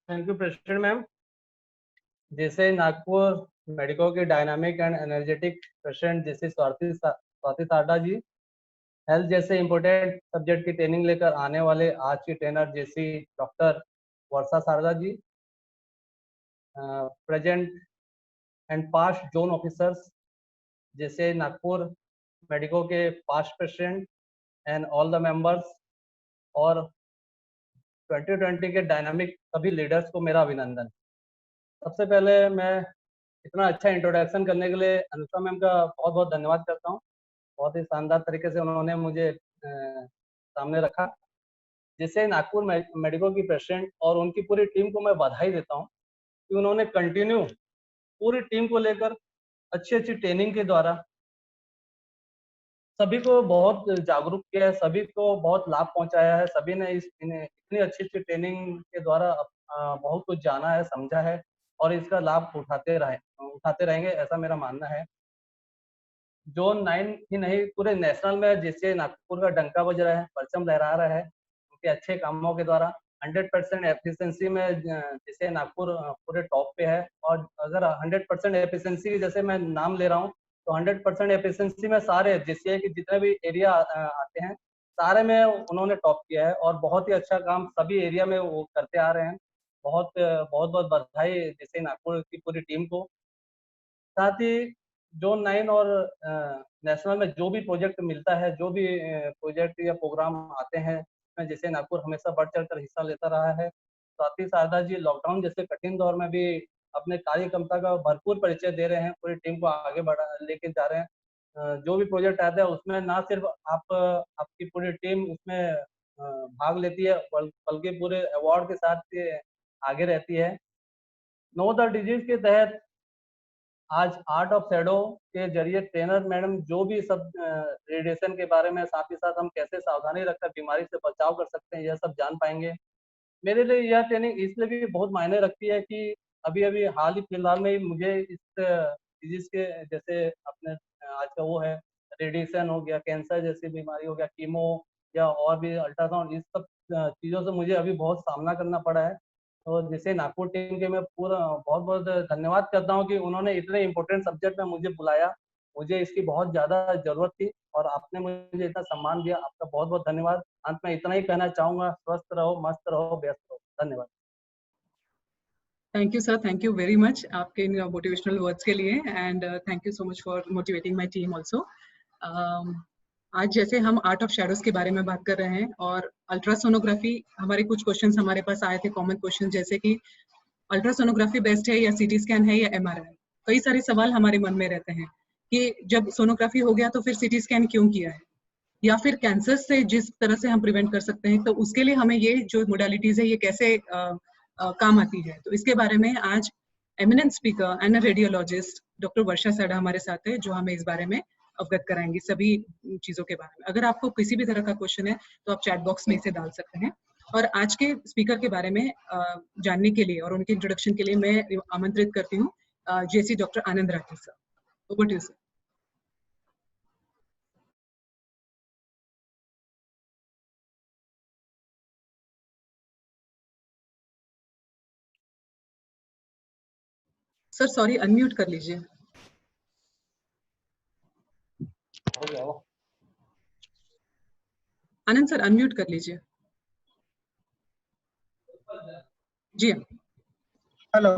Thank you president ma'am. जैसे Nagpur medico की dynamic and energetic president जैसे स्वाति सारदा जी, हेल्थ जैसे इम्पोर्टेंट सब्जेक्ट की ट्रेनिंग लेकर आने वाले आज की ट्रेनर जैसी doctor Varsha Sarda ji, present and past zone officers जैसे नागपुर मेडिको के past president and all the members, और 2020 के डायनामिक सभी लीडर्स को मेरा अभिनंदन। सबसे पहले मैं इतना अच्छा इंट्रोडक्शन करने के लिए अनुष्का मैम का बहुत बहुत धन्यवाद करता हूँ। बहुत ही शानदार तरीके से उन्होंने मुझे सामने रखा। जिससे नागपुर मेडिको की प्रेसिडेंट और उनकी पूरी टीम को मैं बधाई देता हूँ कि उन्होंने कंटिन्यू पूरी टीम को लेकर अच्छी अच्छी ट्रेनिंग के द्वारा सभी को बहुत जागरूक किया है, सभी को बहुत लाभ पहुंचाया है। सभी ने इतनी अच्छी अच्छी ट्रेनिंग के द्वारा बहुत कुछ जाना है, समझा है, और इसका लाभ उठाते रहेंगे, ऐसा मेरा मानना है। जोन 9 ही नहीं, पूरे नेशनल में जिससे नागपुर का डंका बज रहा है, परचम लहरा रहा है उनके अच्छे कामों के द्वारा। 100% एफिशिएंसी में जैसे नागपुर पूरे टॉप पे है। और अगर 100% एफिशिएंसी जैसे मैं नाम ले रहा हूँ, तो 100% एफिशिएंसी में सारे जिससे कि जितने भी एरिया आते हैं, सारे में उन्होंने टॉप किया है और बहुत ही अच्छा काम सभी एरिया में वो करते आ रहे हैं। बहुत बहुत बहुत बधाई जैसे नागपुर की पूरी टीम को। साथ ही जोन 9 और नेशनल में जो भी प्रोजेक्ट मिलता है, जो भी प्रोजेक्ट या प्रोग्राम आते हैं, मैं जैसे नागपुर हमेशा बढ़ चढ़ कर हिस्सा लेता रहा है। स्वाति सारदा जी लॉकडाउन जैसे कठिन दौर में भी अपने कार्य क्षमता का भरपूर परिचय दे रहे हैं, पूरी टीम को आगे बढ़ा लेके जा रहे हैं। जो भी प्रोजेक्ट आता है उसमें ना सिर्फ आपकी पूरी टीम उसमें भाग लेती है, बल्कि पूरे अवार्ड के साथ ये आगे रहती है। नो द डिजीज के तहत आज आर्ट ऑफ शैडो के जरिए ट्रेनर मैडम जो भी सब रेडिएशन के बारे में, साथ ही साथ हम कैसे सावधानी रखकर बीमारी से बचाव कर सकते हैं, यह सब जान पाएंगे। मेरे लिए यह ट्रेनिंग इसलिए भी बहुत मायने रखती है कि अभी अभी हाल ही फिलहाल में ही मुझे इस डिजीज के जैसे अपने आज का वो है, रेडिएशन हो गया, कैंसर जैसी बीमारी हो गया, कीमो या और भी अल्ट्रासाउंड, इस सब चीज़ों से मुझे अभी बहुत सामना करना पड़ा है। तो जैसे नागपुर टीम के मैं पूरा बहुत बहुत धन्यवाद करता हूँ कि उन्होंने इतने इम्पोर्टेंट सब्जेक्ट में मुझे बुलाया। मुझे इसकी बहुत ज़्यादा ज़रूरत थी और आपने मुझे इतना सम्मान दिया, आपका बहुत बहुत धन्यवाद। अंत में इतना ही कहना चाहूँगा, स्वस्थ रहो, मस्त रहो, व्यस्त रहो। धन्यवाद। Thank you sir, thank you very much आपके इन मोटिवेशनल वर्ड्स के लिए, and thank you so much for motivating my team also. आज जैसे हम आर्ट ऑफ शैडोज के बारे में बात कर रहे हैं और अल्ट्रासोनोग्राफी, हमारे कुछ क्वेश्चंस हमारे पास आए थे, कॉमन क्वेश्चन, जैसे कि अल्ट्रासोनोग्राफी बेस्ट है या सीटी स्कैन है या एमआरआई। कई सारे सवाल हमारे मन में रहते हैं कि जब सोनोग्राफी हो गया तो फिर सीटी स्कैन क्यों किया है, या फिर कैंसर से जिस तरह से हम प्रिवेंट कर सकते हैं, तो उसके लिए हमें ये जो मोडालिटीज है ये कैसे काम आती है। तो इसके बारे में आज eminent speaker and radiologist doctor Varsha Sarda हमारे साथ है, जो हमें इस बारे में अवगत कराएंगी सभी चीजों के बारे में। अगर आपको किसी भी तरह का क्वेश्चन है तो आप चैट बॉक्स में इसे डाल सकते हैं। और आज के स्पीकर के बारे में जानने के लिए और उनके इंट्रोडक्शन के लिए मैं आमंत्रित करती हूँ जेसी doctor Anand Rathi sir. Over to you sir. Sir sorry, unmute कर लीजिए। आनंद सर अनम्यूट कर लीजिए। जी हाँ। Hello,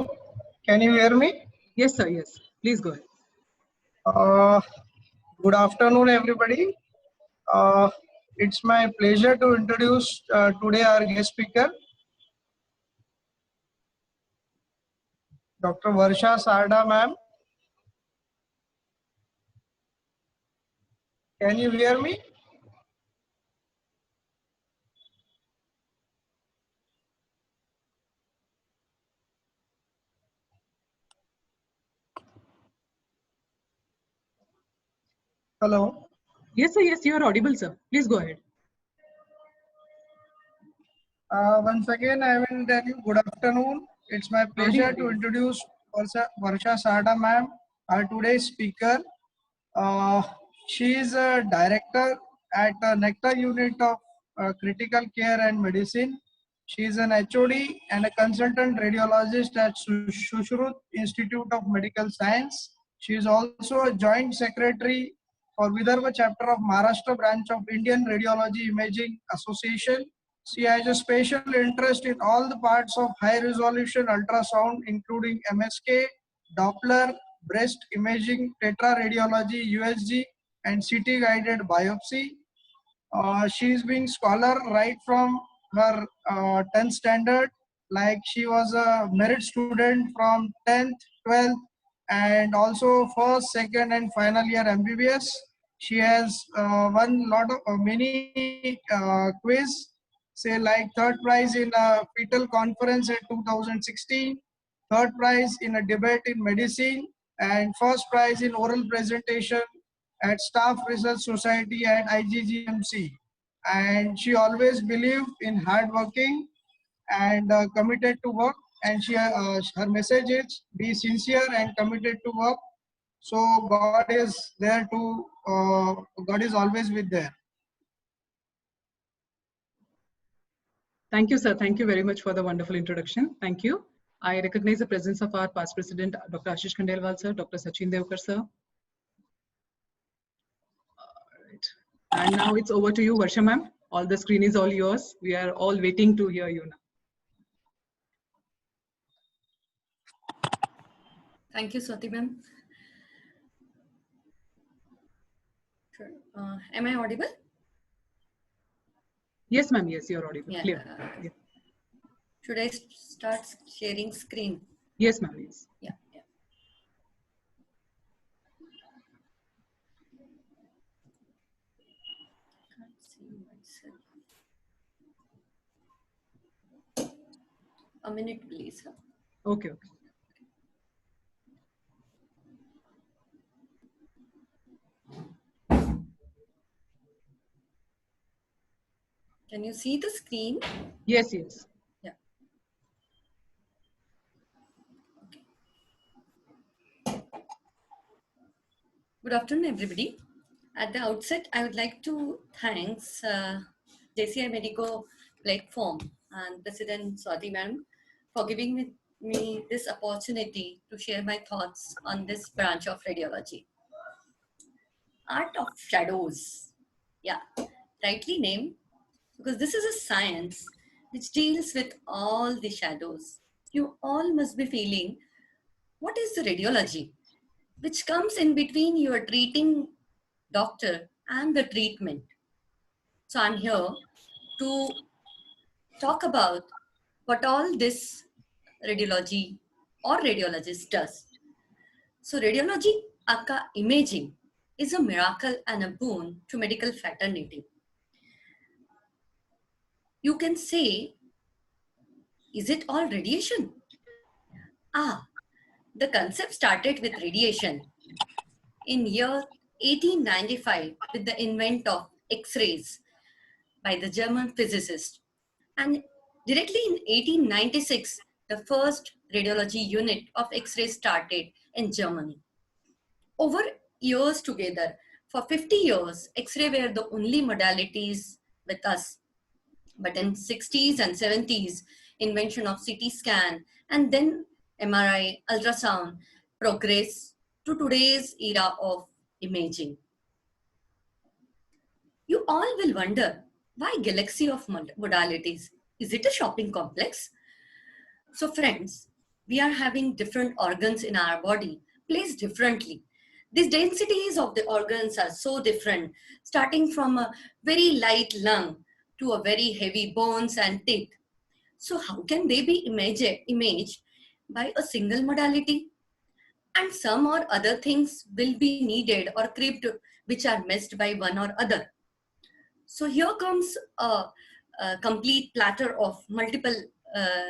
can you hear me? Yes sir, yes, please go ahead. Good afternoon everybody. It's my pleasure to introduce today our guest speaker, Dr. Varsha Sarda ma'am. Can you hear me? Hello. Yes sir, yes, you are audible sir, please go ahead. Once again I will tell you good afternoon. It's my pleasure to introduce Varsha Sarda ma'am, our today's speaker. She is a director at the Nectar Unit of Critical Care and Medicine, She is an HOD and a consultant radiologist at Sushruth Institute of Medical Science. She is also a joint secretary for Vidarbha chapter of Maharashtra branch of Indian Radiology Imaging Association. She has a special interest in all the parts of high resolution ultrasound, including MSK, Doppler, breast imaging, tetraradiology, USG, and CT guided biopsy. She is being scholar right from her 10th standard. Like she was a merit student from 10th, 12th, and also first, second, and final year MBBS. She has won lot of many quiz, say like third prize in a fetal conference in 2016, third prize in a debate in medicine, and first prize in oral presentation at Staff Research Society at IGGMC. And she always believed in hard working and committed to work. And her message is be sincere and committed to work. So God is there to, God is always with there. Thank you, sir. Thank you very much for the wonderful introduction. Thank you. I recognize the presence of our past president, Dr. Ashish Khandelwal, sir, Dr. Sachin Devkar, sir. And now it's over to you, Varsha ma'am. All the screen is all yours. We are all waiting to hear you now. Thank you, Swati ma'am. Sure. Am I audible? Yes, ma'am. Yes, you're audible. Yeah. Clear. Yeah. Should I start sharing screen? Yes, ma'am. Yes. Yeah. Can't see myself. A minute, please. Okay. Okay. Can you see the screen? Yes. Yes. Yeah. Okay. Good afternoon, everybody. At the outset, I would like to thank JCI Medico platform and President Swati ma'am for giving me this opportunity to share my thoughts on this branch of radiology. Art of shadows. Yeah, rightly named, because this is a science which deals with all the shadows. You all must be feeling, what is the radiology? Which comes in between your treating doctor and the treatment. So I'm here to talk about what all this radiology or radiologist does. So radiology aka imaging is a miracle and a boon to medical fraternity. You can say, is it all radiation? The concept started with radiation in year 1895 with the invent of X-rays by the German physicist. And directly in 1896, the first radiology unit of X-rays started in Germany. Over years together, for 50 years, X-ray were the only modalities with us. But in 60s and 70s, invention of CT scan and then MRI, ultrasound, progress to today's era of imaging. You all will wonder, why galaxy of modalities? Is it a shopping complex? So friends, we are having different organs in our body, placed differently. These densities of the organs are so different, starting from a very light lung to a very heavy bones and teeth. So how can they be imaged by a single modality? And some or other things will be needed or crept which are missed by one or other. So here comes a complete platter of multiple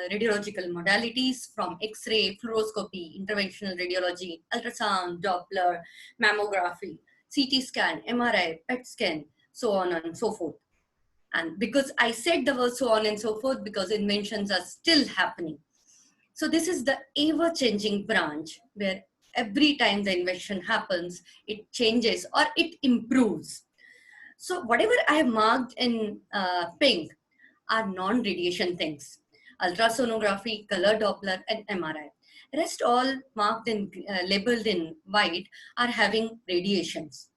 radiological modalities from X-ray, fluoroscopy, interventional radiology, ultrasound, Doppler, mammography, CT scan, MRI, PET scan, so on and so forth. And because I said the word so on and so forth, because inventions are still happening. So this is the ever-changing branch where every time the invention happens, it changes or it improves. So whatever I have marked in pink are non-radiation things. Ultrasonography, color Doppler, and MRI. Rest all marked and labeled in white are having radiations.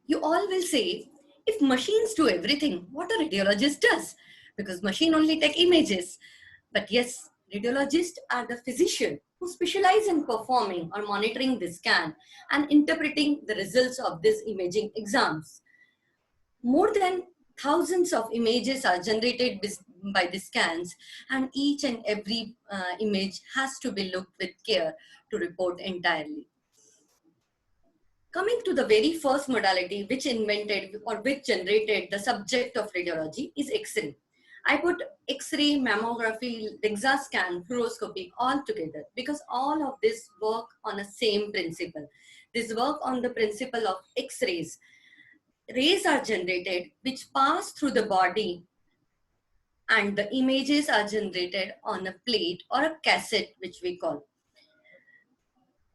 You all will say, if machines do everything, what a radiologist does? Because machine only take images. But yes, radiologists are the physician who specialize in performing or monitoring the scan and interpreting the results of these imaging exams. More than thousands of images are generated by the scans, and each and every image has to be looked with care to report entirely. Coming to the very first modality which invented or which generated the subject of radiology is X-ray. I put X-ray, mammography, DEXA scan, fluoroscopy all together because all of this work on the same principle. This work on the principle of X-rays. Rays are generated which pass through the body, and the images are generated on a plate or a cassette, which we call.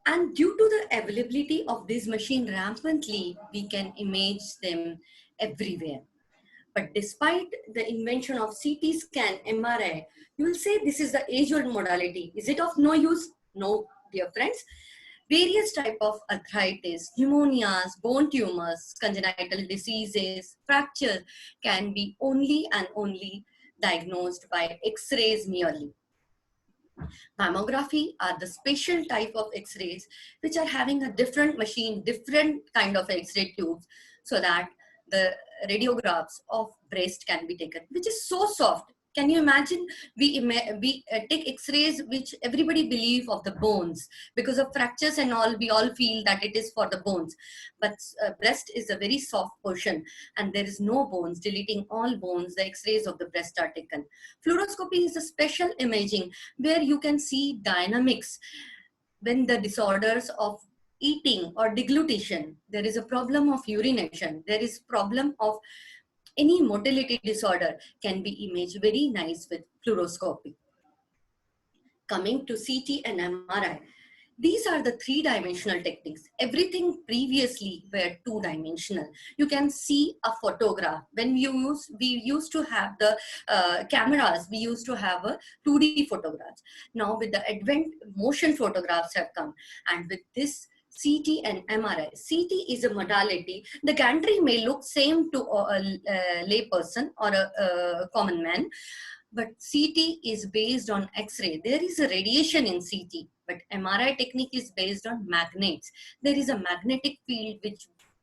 And due to the availability of this machine rampantly, we can image them everywhere. But despite the invention of CT scan, MRI, you will say this is the age-old modality. Is it of no use? No, dear friends. Various types of arthritis, pneumonias, bone tumors, congenital diseases, fractures can be only and only diagnosed by X-rays merely. Mammography are the special type of X-rays which are having a different machine, different kind of X-ray tubes, so that the radiographs of breast can be taken, which is so soft. Can you imagine? We take X-rays which everybody believe of the bones because of fractures and all. We all feel that it is for the bones, but breast is a very soft portion, and there is no bones. Deleting all bones, the X-rays of the breast are taken. Fluoroscopy is a special imaging where you can see dynamics when the disorders of eating or deglutition. There is a problem of urination. There is problem of any motility disorder can be imaged very nice with fluoroscopy. Coming to CT and MRI, these are the three-dimensional techniques. Everything previously were two-dimensional. You can see a photograph. When we used to have the cameras, we used to have a 2D photographs. Now with the advent, motion photographs have come, and with this CT and MRI. CT is a modality. The gantry may look same to a lay person or a common man, but CT is based on X-ray. There is a radiation in CT, but MRI technique is based on magnets. There is a magnetic field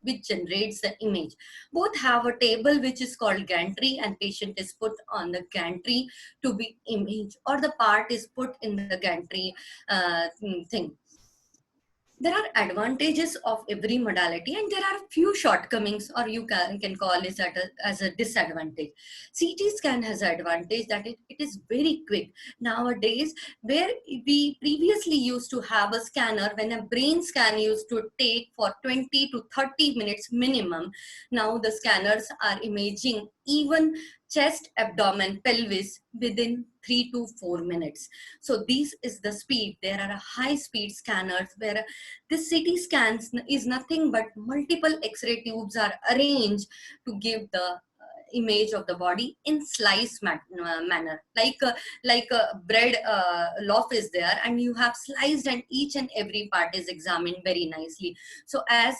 which generates the image. Both have a table which is called gantry, and patient is put on the gantry to be imaged, or the part is put in the gantry thing. There are advantages of every modality, and there are few shortcomings, or you can call it as a disadvantage. CT scan has an advantage that it is very quick. Nowadays, where we previously used to have a scanner, when a brain scan used to take for 20 to 30 minutes minimum, now the scanners are imaging even chest, abdomen, pelvis within 3 to 4 minutes. So this is the speed. There are high speed scanners where this CT scans is nothing but multiple X-ray tubes are arranged to give the image of the body in slice manner, like a bread loaf is there, and you have sliced, and each and every part is examined very nicely. So as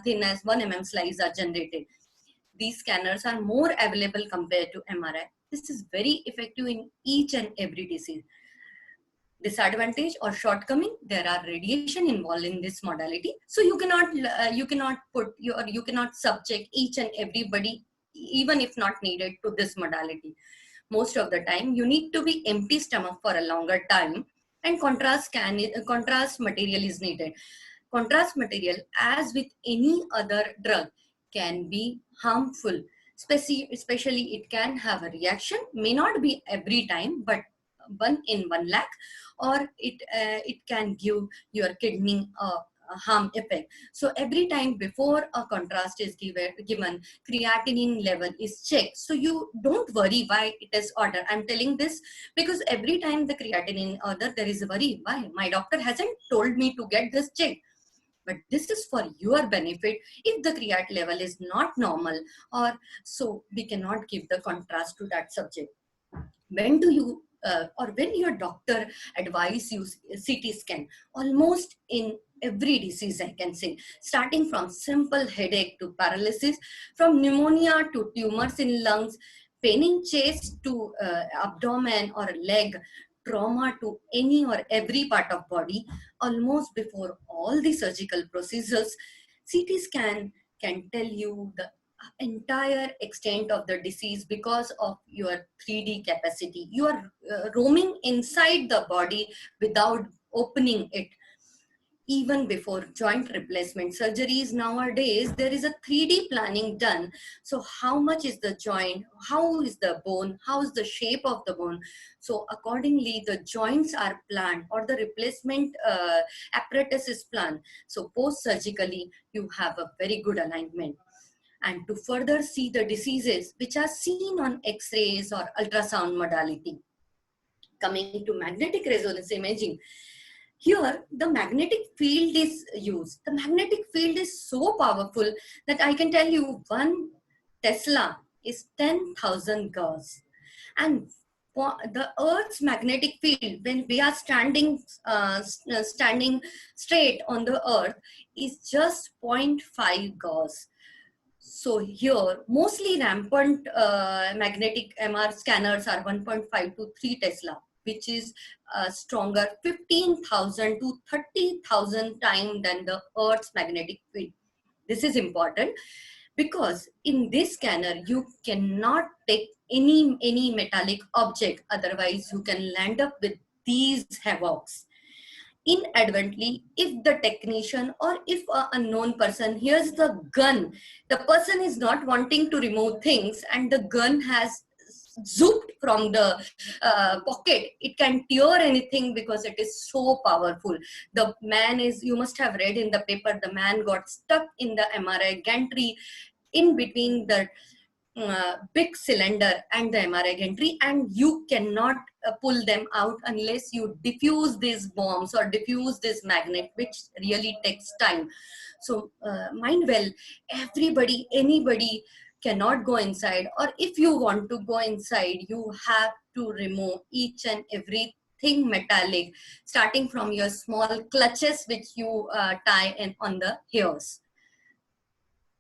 thin as 1 mm slice are generated. These scanners are more available compared to MRI. This is very effective in each and every disease. Disadvantage or shortcoming, there are radiation involved in this modality. So you cannot subject each and everybody, even if not needed, to this modality. Most of the time, you need to be empty stomach for a longer time, and contrast material is needed. Contrast material, as with any other drug, can be harmful, especially it can have a reaction, may not be every time, but 1 in 1 lakh, or it can give your kidney a harm effect. So every time before a contrast is given, creatinine level is checked. So you don't worry why it is ordered. I'm telling this because every time the creatinine order, there is a worry. Why? My doctor hasn't told me to get this checked. but this is for your benefit. If the creat level is not normal, or so we cannot give the contrast to that subject. When do you or when your doctor advise you CT scan? Almost in every disease, I can say, starting from simple headache to paralysis, from pneumonia to tumors in lungs, pain in chest to abdomen or leg, trauma to any or every part of body, almost before all the surgical procedures, CT scan can tell you the entire extent of the disease because of your 3D capacity. You are roaming inside the body without opening it. Even before joint replacement surgeries nowadays, there is a 3D planning done. So how much is the joint? How is the bone? How is the shape of the bone? So accordingly, the joints are planned or the replacement apparatus is planned. So post-surgically, you have a very good alignment. And to further see the diseases which are seen on X-rays or ultrasound modality. Coming to magnetic resonance imaging, here the magnetic field is used. The magnetic field is so powerful that I can tell you 1 Tesla is 10,000 Gauss. And the Earth's magnetic field, when we are standing straight on the Earth, is just 0.5 Gauss. So here, mostly rampant magnetic MR scanners are 1.5 to 3 Tesla, which is stronger 15,000 to 30,000 times than the Earth's magnetic field. This is important because in this scanner, you cannot take any metallic object, otherwise you can land up with these havocs. Inadvertently, if the technician or if an unknown person hears the gun, the person is not wanting to remove things and the gun has zooped from the pocket, it can tear anything because it is so powerful. The man is, you must have read in the paper, the man got stuck in the MRI gantry in between the big cylinder and the MRI gantry, and you cannot pull them out unless you diffuse these bombs or diffuse this magnet, which really takes time. So mind well, everybody, anybody cannot go inside, or if you want to go inside, you have to remove each and everything metallic, starting from your small clutches which you tie in on the hairs.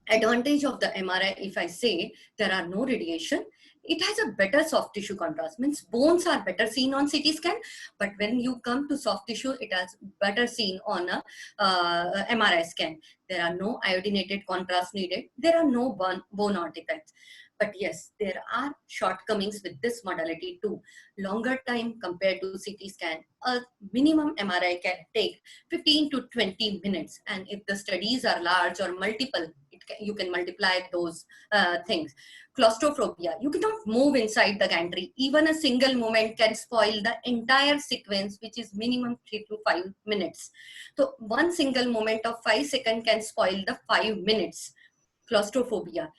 Advantage of the MRI, if I say, there are no radiation. It has a better soft tissue contrast, means bones are better seen on CT scan, but when you come to soft tissue, it has better seen on a MRI scan. There are no iodinated contrast needed. There are no bone artifacts. But yes, there are shortcomings with this modality too. Longer time compared to CT scan. A minimum MRI can take 15 to 20 minutes. And if the studies are large or multiple, you can multiply those things. Claustrophobia, you cannot move inside the gantry. Even a single movement can spoil the entire sequence, which is minimum 3 to 5 minutes. So one single moment of 5 seconds can spoil the 5 minutes. Claustrophobia.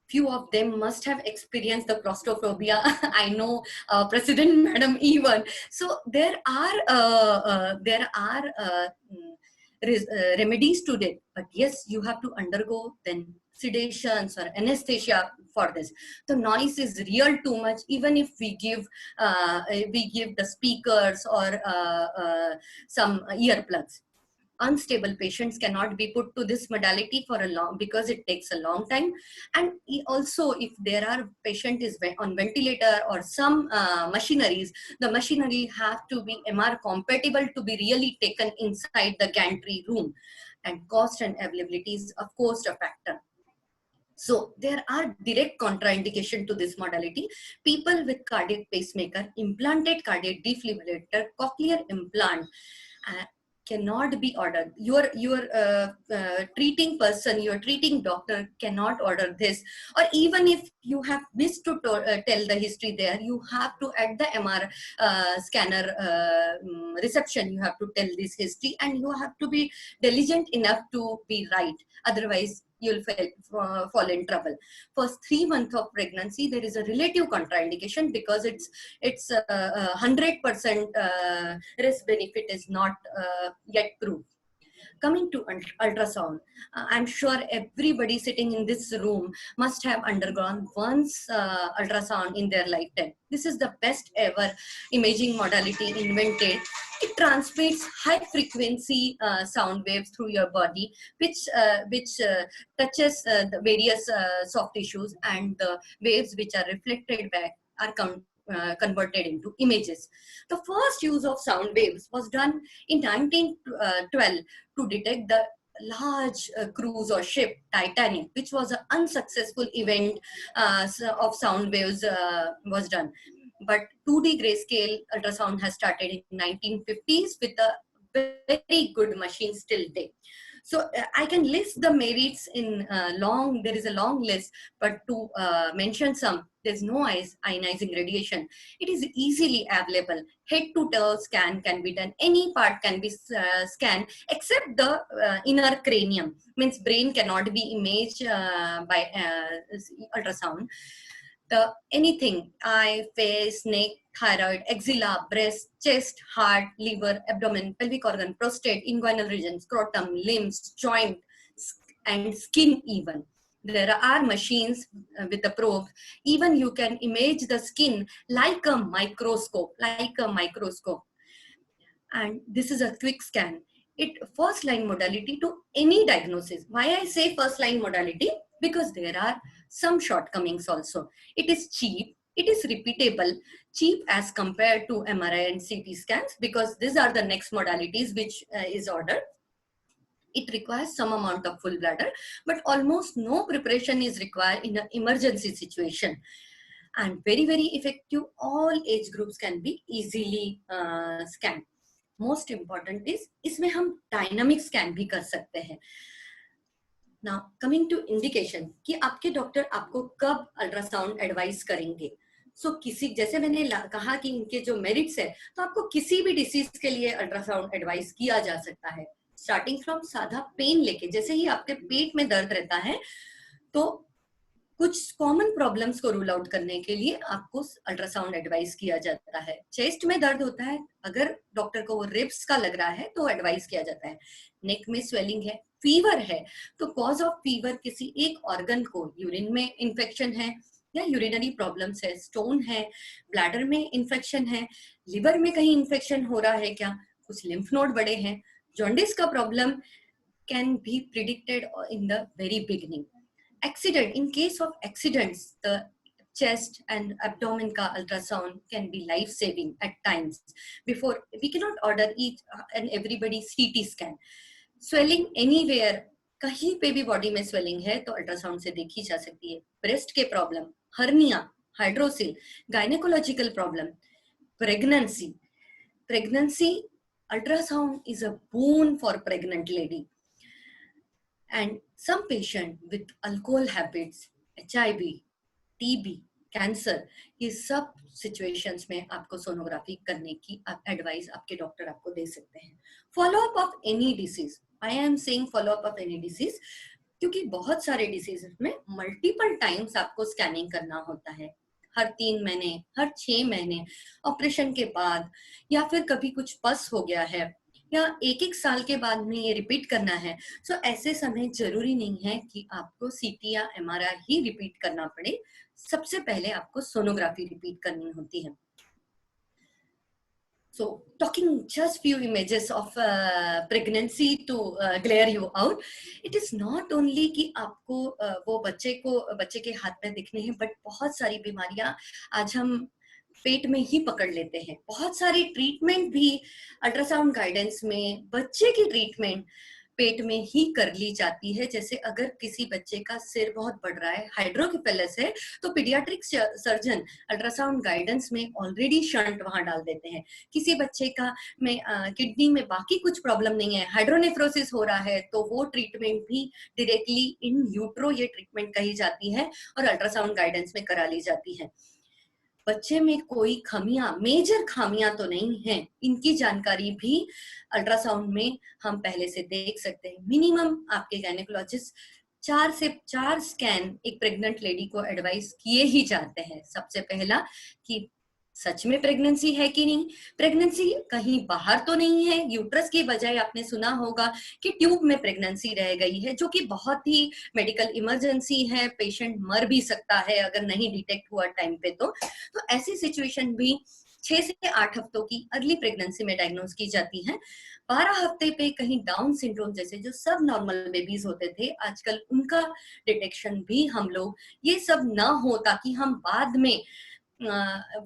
Few of them must have experienced the claustrophobia. I know President Madam even. So there are remedies to it, but yes, you have to undergo then sedations or anesthesia for this. The noise is real too much. Even if we give the speakers or some earplugs. Unstable patients cannot be put to this modality for a long, because it takes a long time. And also, if there are patient is on ventilator or some machineries, the machinery have to be MR compatible to be really taken inside the gantry room. And cost and availability is of course a factor. So there are direct contraindication to this modality. People with cardiac pacemaker, implanted cardiac defibrillator, cochlear implant, cannot be ordered. Your treating person, your treating doctor cannot order this. Or even if you have missed to tell the history there, you have to, at the MR scanner reception, you have to tell this history, and you have to be diligent enough to be right. Otherwise, you'll fall in trouble. First 3 months of pregnancy, there is a relative contraindication because it's 100% risk benefit is not yet proved. coming to ultrasound, I'm sure everybody sitting in this room must have undergone once ultrasound in their lifetime. This is the best ever imaging modality invented. It transmits high frequency sound waves through your body, which touches the various soft tissues, and the waves which are reflected back are converted into images. The first use of sound waves was done in 1912 to detect the large cruise or ship Titanic, which was an unsuccessful event of sound waves was done. But 2D grayscale ultrasound has started in 1950s with a very good machine still day. So I can list the merits in there is a long list, but to mention some, there's no ionizing radiation. It is easily available. Head to toe scan can be done. Any part can be scanned except the inner cranium. Means brain cannot be imaged by ultrasound. Anything, eye, face, neck, thyroid, axilla, breast, chest, heart, liver, abdomen, pelvic organ, prostate, inguinal region, scrotum, limbs, joint, and skin even. There are machines with the probe. Even you can image the skin like a microscope, And this is a quick scan. It first line modality to any diagnosis. Why I say first line modality? Because there are some shortcomings also. It is cheap. It is repeatable. Cheap as compared to MRI and CT scans, because these are the next modalities which is ordered. It requires some amount of full bladder, but almost no preparation is required in an emergency situation. And very, very effective. All age groups can be easily scanned. Most important is इसमें हम dynamic scan भी कर सकते हैं. Now coming to indication कि आपके doctor आपको कब अल्ट्रासाउंड एडवाइस करेंगे. सो किसी, जैसे मैंने कहा कि इनके जो मेरिट्स है, तो आपको किसी भी डिसीज के लिए अल्ट्रासाउंड एडवाइस किया जा सकता है. स्टार्टिंग फ्रॉम साधा पेन लेके, जैसे ही आपके पेट में दर्द रहता है तो कुछ कॉमन प्रॉब्लम्स को रूल आउट करने के लिए आपको अल्ट्रासाउंड एडवाइस किया जाता है. चेस्ट में दर्द होता है, अगर डॉक्टर को वो रिब्स का लग रहा है तो एडवाइस किया जाता है. नेक में स्वेलिंग है, फीवर है, तो कॉज ऑफ फीवर किसी एक ऑर्गन को, यूरिन में इन्फेक्शन है या यूरिनरी प्रॉब्लम्स है, स्टोन है, ब्लैडर में इन्फेक्शन है, लिवर में कहीं इन्फेक्शन हो रहा है क्या, कुछ लिम्फ नोड बड़े हैं, जॉन्डिस का problem can be predicted in the very beginning. Accident, in case of accidents, the chest and abdomen ka ultrasound can be life saving at times. Before, we cannot order each and everybody CT scan. Swelling anywhere, कहीं पे भी body में swelling है तो ultrasound से देखी जा सकती है. ब्रेस्ट के problem, hernia, hydrocele, gynaecological problem, pregnancy, ultrasound is a boon for pregnant lady. And some patient with alcohol habits, HIV, TB, cancer, ये सब सिचुएशंस में आपको सोनोग्राफी करने की एडवाइस आपके डॉक्टर आपको दे सकते हैं. Follow up of any disease, I am saying follow up of any disease क्योंकि बहुत सारे डिसीज में मल्टीपल टाइम्स आपको स्कैनिंग करना होता है. हर 3 महीने, हर 6 महीने, ऑपरेशन के बाद, या फिर कभी कुछ पस हो गया है, या 1-1 साल के बाद में ये रिपीट करना है. सो ऐसे समय जरूरी नहीं है कि आपको सीटी या एमआरआई ही रिपीट करना पड़े. सबसे पहले आपको सोनोग्राफी रिपीट करनी होती है. So talking just few images of pregnancy to glare you out, it is not only कि आपको वो बच्चे के हाथ में दिखने हैं, बट बहुत सारी बीमारियां आज हम पेट में ही पकड़ लेते हैं. बहुत सारी ट्रीटमेंट भी अल्ट्रासाउंड गाइडेंस में बच्चे की ट्रीटमेंट पेट में ही कर ली जाती है. जैसे अगर किसी बच्चे का सिर बहुत बढ़ रहा है, हाइड्रोकेफेलस है, तो पीडियाट्रिक सर्जन अल्ट्रासाउंड गाइडेंस में ऑलरेडी शंट वहां डाल देते हैं. किसी बच्चे का में किडनी में बाकी कुछ प्रॉब्लम नहीं है, हाइड्रोनेफ्रोसिस हो रहा है, तो वो ट्रीटमेंट भी डायरेक्टली इन यूट्रो ये ट्रीटमेंट कही जाती है और अल्ट्रासाउंड गाइडेंस में करा ली जाती है. बच्चे में कोई खामियां, मेजर खामियां तो नहीं है, इनकी जानकारी भी अल्ट्रासाउंड में हम पहले से देख सकते हैं. मिनिमम आपके गायनेकोलॉजिस्ट 4 से 4 स्कैन एक प्रेग्नेंट लेडी को एडवाइस किए ही जाते हैं. सबसे पहला कि सच में प्रेगनेंसी है कि नहीं, प्रेगनेंसी कहीं बाहर तो नहीं है, यूट्रस की बजाय आपने सुना होगा कि ट्यूब में प्रेगनेंसी रह गई है, जो कि बहुत ही मेडिकल इमरजेंसी है, पेशेंट मर भी सकता है अगर नहीं डिटेक्ट हुआ टाइम पे। तो ऐसी सिचुएशन भी 6 से 8 हफ्तों की अर्ली प्रेगनेंसी में डायग्नोज की जाती है। 12 हफ्ते पे कहीं डाउन सिंड्रोम जैसे जो सब नॉर्मल बेबीज होते थे, आजकल उनका डिटेक्शन भी हम लोग, ये सब ना हो ताकि हम बाद में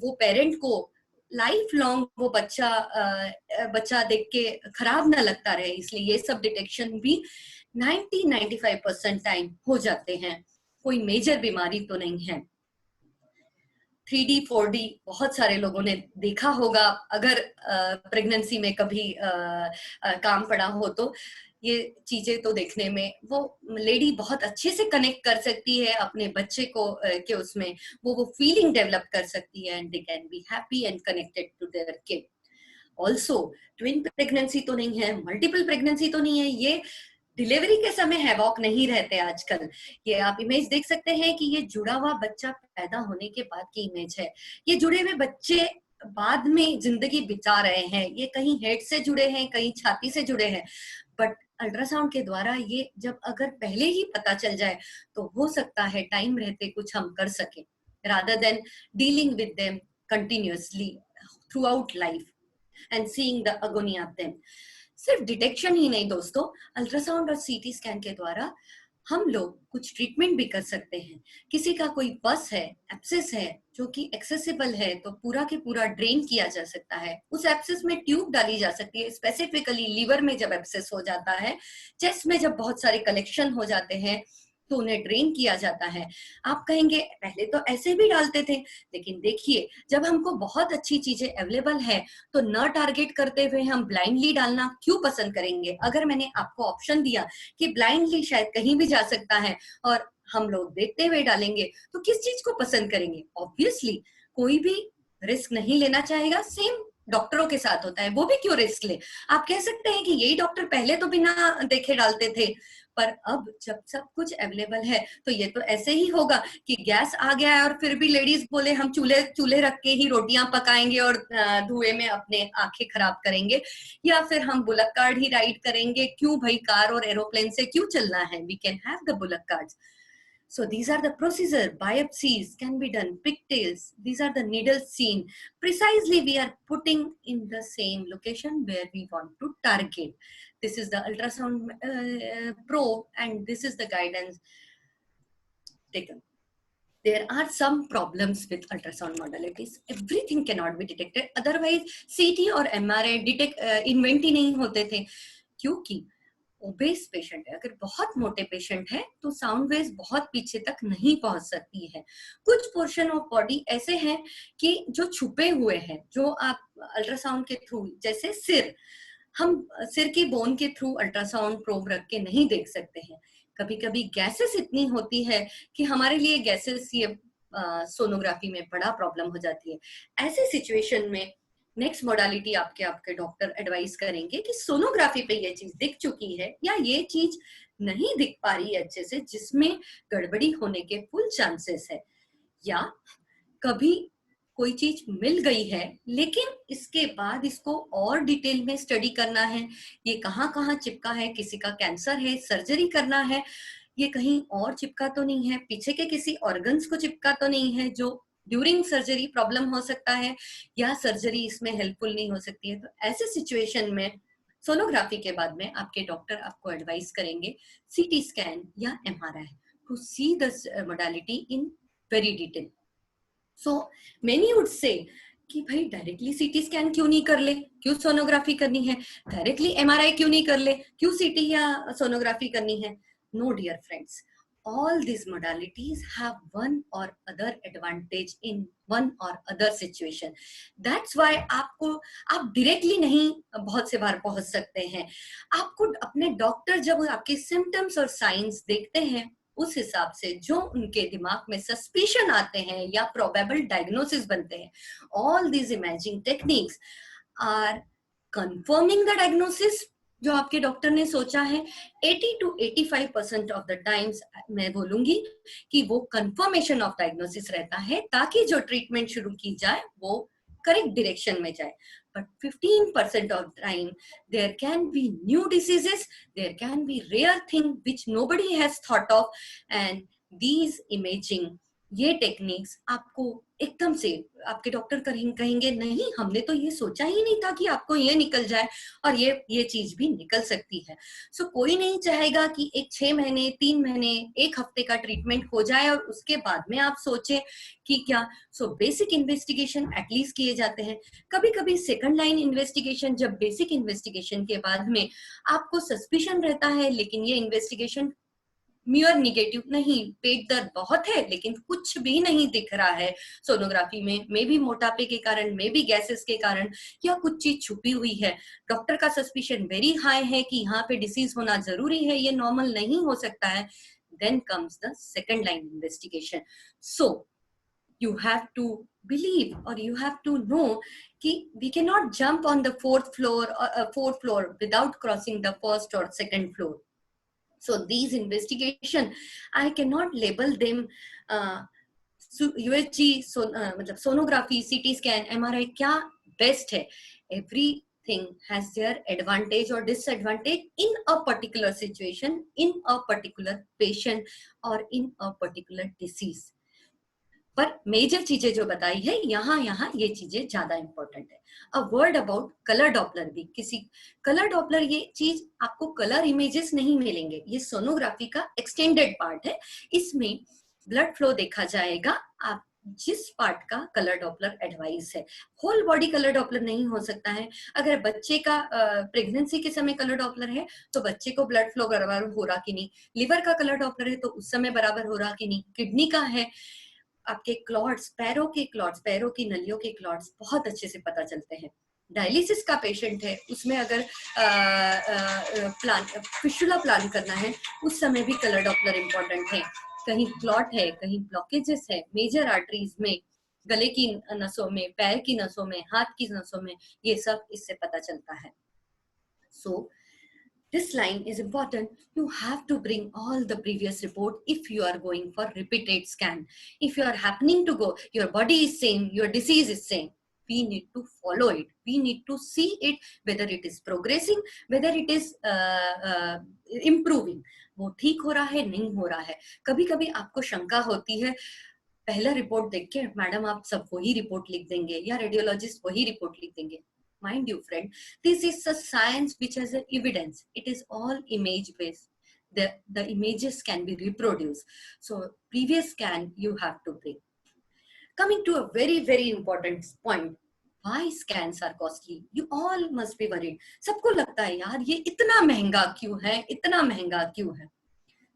वो पेरेंट को लाइफ लॉन्ग वो बच्चा देख के खराब ना लगता रहे, इसलिए ये सब डिटेक्शन भी 90-95% टाइम हो जाते हैं। कोई मेजर बीमारी तो नहीं है। 3D 4D बहुत सारे लोगों ने देखा होगा, अगर प्रेगनेंसी में कभी काम पड़ा हो तो ये चीजें तो देखने में वो लेडी बहुत अच्छे से कनेक्ट कर सकती है अपने बच्चे को के उसमें वो फीलिंग डेवलप कर सकती है, and they can be happy and connected to their kid. Also twin pregnancy तो नहीं है, मल्टीपल प्रेगनेंसी तो नहीं है, ये डिलीवरी के समय हैवॉक नहीं रहते आजकल। ये आप इमेज देख सकते हैं कि ये जुड़ा हुआ बच्चा पैदा होने के बाद की इमेज है। ये जुड़े हुए बच्चे बाद में जिंदगी बिता रहे हैं, ये कहीं हेड से जुड़े हैं, कहीं छाती से जुड़े हैं, बट अल्ट्रासाउंड के द्वारा ये जब अगर पहले ही पता चल जाए तो हो सकता है टाइम रहते कुछ हम कर सके, rather than dealing with them continuously throughout life and seeing the agony of them। सिर्फ डिटेक्शन ही नहीं दोस्तों, अल्ट्रासाउंड और सीटी स्कैन के द्वारा हम लोग कुछ ट्रीटमेंट भी कर सकते हैं। किसी का कोई पस है, एब्सेस है जो कि एक्सेसिबल है, तो पूरा के पूरा ड्रेन किया जा सकता है। उस एब्सेस में ट्यूब डाली जा सकती है, स्पेसिफिकली लीवर में जब एब्सेस हो जाता है, चेस्ट में जब बहुत सारे कलेक्शन हो जाते हैं तो उन्हें ड्रेन किया जाता है। आप कहेंगे पहले तो ऐसे भी डालते थे, लेकिन देखिए जब हमको बहुत अच्छी चीजें अवेलेबल है तो न टारगेट करते हुए हम ब्लाइंडली डालना क्यों पसंद करेंगे। अगर मैंने आपको ऑप्शन दिया कि ब्लाइंडली शायद कहीं भी जा सकता है और हम लोग देखते हुए डालेंगे, तो किस चीज को पसंद करेंगे। ऑब्वियसली कोई भी रिस्क नहीं लेना चाहेगा, सेम डॉक्टरों के साथ होता है, वो भी क्यों रिस्क ले। आप कह सकते हैं कि यही डॉक्टर पहले तो बिना देखे डालते थे, पर अब जब सब कुछ अवेलेबल है तो ये तो ऐसे ही होगा कि गैस आ गया है और फिर भी लेडीज बोले हम चूल्हे रख के ही रोटियां पकाएंगे और धुएं में अपने आंखें खराब करेंगे, या फिर हम बुलक कार्ड ही राइड करेंगे। क्यों भाई, कार और एरोप्लेन से क्यों चलना है, we can have the bullock carts. So these are the procedure. Biopsies can be done, pigtails, these are the needles seen. Precisely we are putting in the same location where we want to target. This is the ultrasound probe and this is the guidance taken. There are some problems with ultrasound modalities. Everything cannot be detected. Otherwise CT और MRI invent ही नहीं होते थे, क्योंकि OBCs patient है। अगर बहुत मोटे patient है तो साउंड वेव्स बहुत पीछे तक नहीं पहुंच सकती है। कुछ पोर्शन ऑफ बॉडी ऐसे हैं कि जो छुपे हुए हैं, जो आप अल्ट्रासाउंड के थ्रू, जैसे सिर, हम सिर की बोन के थ्रू अल्ट्रासाउंड प्रोब रख के नहीं देख सकते हैं। कभी कभी गैसेस इतनी होती है कि हमारे लिए गैसेस ये सोनोग्राफी में बड़ा प्रॉब्लम हो जाती है। ऐसे सिचुएशन में नेक्स्ट मोडालिटी आपके डॉक्टर एडवाइस करेंगे कि सोनोग्राफी पे ये चीज दिख चुकी है या ये चीज नहीं दिख पा रही है अच्छे से, जिसमें गड़बड़ी होने के फुल चांसेस है, या कभी कोई चीज मिल गई है लेकिन इसके बाद इसको और डिटेल में स्टडी करना है, ये कहाँ कहाँ चिपका है, किसी का कैंसर है, सर्जरी करना है, ये कहीं और चिपका तो नहीं है, पीछे के किसी ऑर्गन्स को चिपका तो नहीं है जो ड्यूरिंग सर्जरी प्रॉब्लम हो सकता है, या सर्जरी इसमें हेल्पफुल नहीं हो सकती है। तो ऐसे सिचुएशन में सोनोग्राफी के बाद में आपके डॉक्टर आपको एडवाइस करेंगे सीटी स्कैन या MRI to see the modality in very detail. So many would say कि भाई डायरेक्टली सीटी स्कैन क्यों नहीं कर ले, क्यों सोनोग्राफी करनी है, डायरेक्टली एमआरआई क्यों नहीं कर ले, क्यों सीटी या सोनोग्राफी करनी है। No dear friends, all these modalities have one or other advantage in one or other situation. That's why आप directly नहीं बहुत से बार पहुंच सकते हैं। आपको अपने डॉक्टर जब आपके सिम्टम्स और साइंस देखते हैं, उस हिसाब से जो उनके दिमाग में सस्पिशन आते हैं या प्रोबेबल डायग्नोसिस बनते हैं, all these imaging techniques are confirming the diagnosis जो आपके डॉक्टर ने सोचा है। 80 to 85% ऑफ द टाइम्स मैं बोलूंगी कि वो कंफर्मेशन ऑफ डायग्नोसिस रहता है, ताकि जो ट्रीटमेंट शुरू की जाए वो करेक्ट डायरेक्शन में जाए. But 15% of time there can be new diseases, there can be rare thing which nobody has thought of, and these imaging, ये टेक्निक्स आपको एकदम से आपके डॉक्टर कहेंगे नहीं हमने तो ये सोचा ही नहीं था कि आपको ये निकल जाए और ये चीज भी निकल सकती है. सो कोई नहीं चाहेगा कि एक 6 महीने 3 महीने 1 हफ्ते का ट्रीटमेंट हो जाए और उसके बाद में आप सोचें कि क्या. सो बेसिक इन्वेस्टिगेशन एटलीस्ट किए जाते हैं. कभी कभी सेकंड लाइन इन्वेस्टिगेशन, जब बेसिक इन्वेस्टिगेशन के बाद में आपको सस्पिशन रहता है लेकिन ये इन्वेस्टिगेशन म्यूर निगेटिव नहीं, पेट दर्द बहुत है लेकिन कुछ भी नहीं दिख रहा है सोनोग्राफी में, मे भी मोटापे के कारण, मे भी गैसेस के कारण, या कुछ चीज छुपी हुई है, डॉक्टर का सस्पिशन वेरी हाई है कि यहाँ पे डिसीज होना जरूरी है, ये नॉर्मल नहीं हो सकता है, then comes the second line investigation. So you have to believe or you have to know कि we cannot jump on the fourth floor without crossing the first or second floor. So these investigation, I cannot label them USG, मतलब sonography, CT scan, MRI क्या best है. Everything has their advantage or disadvantage in a particular situation, in a particular patient or in a particular disease. पर major चीजें जो बताई है यहाँ ये चीजें ज्यादा इंपॉर्टेंट है. A word about colour Doppler भी. किसी कलर डॉपलर, ये चीज आपको कलर इमेजेस नहीं मिलेंगे, ये सोनोग्राफी का एक्सटेंडेड पार्ट है. इसमें ब्लड फ्लो देखा जाएगा, आप जिस पार्ट का कलर डॉपलर एडवाइस है. होल बॉडी कलर डॉपलर नहीं हो सकता है. अगर बच्चे का प्रेगनेंसी के समय कलर डॉपलर है तो बच्चे को ब्लड फ्लो बराबर हो रहा कि नहीं, लिवर का कलर डॉपलर है तो उस समय बराबर हो रहा कि नहीं, किडनी का है, आपके क्लॉट्स, पैरों के क्लॉट्स, पैरों की नलियों के क्लॉट्स बहुत अच्छे से पता चलते हैं. डायलिसिस का पेशेंट है, उसमें अगर फिस्टुला प्लान करना है उस समय भी कलर डॉपलर इंपॉर्टेंट है. कहीं क्लॉट है, कहीं ब्लॉकेजेस है मेजर आर्टरीज में, गले की नसों में, पैर की नसों में, हाथ की नसों में, ये सब इससे पता चलता है. सो this line is important. You have to bring all the previous report if you are going for repeated scan. If you are happening to go, your body is same, your disease is same, we need to follow it, we need to see it, whether it is progressing, whether it is improving, वो ठीक हो रहा है नहीं हो रहा है. कभी कभी आपको शंका होती है, पहला रिपोर्ट देख के मैडम आप सब वही रिपोर्ट लिख देंगे या रेडियोलॉजिस्ट वही रिपोर्ट लिख देंगे. Mind you friend, this is a science which has an evidence. It is all image based. The images can be reproduced. So previous scan you have to bring. Coming to a very very important point, why scans are costly? You all must be worried. सबको लगता है यार ये इतना महंगा क्यों है, इतना महंगा क्यों है.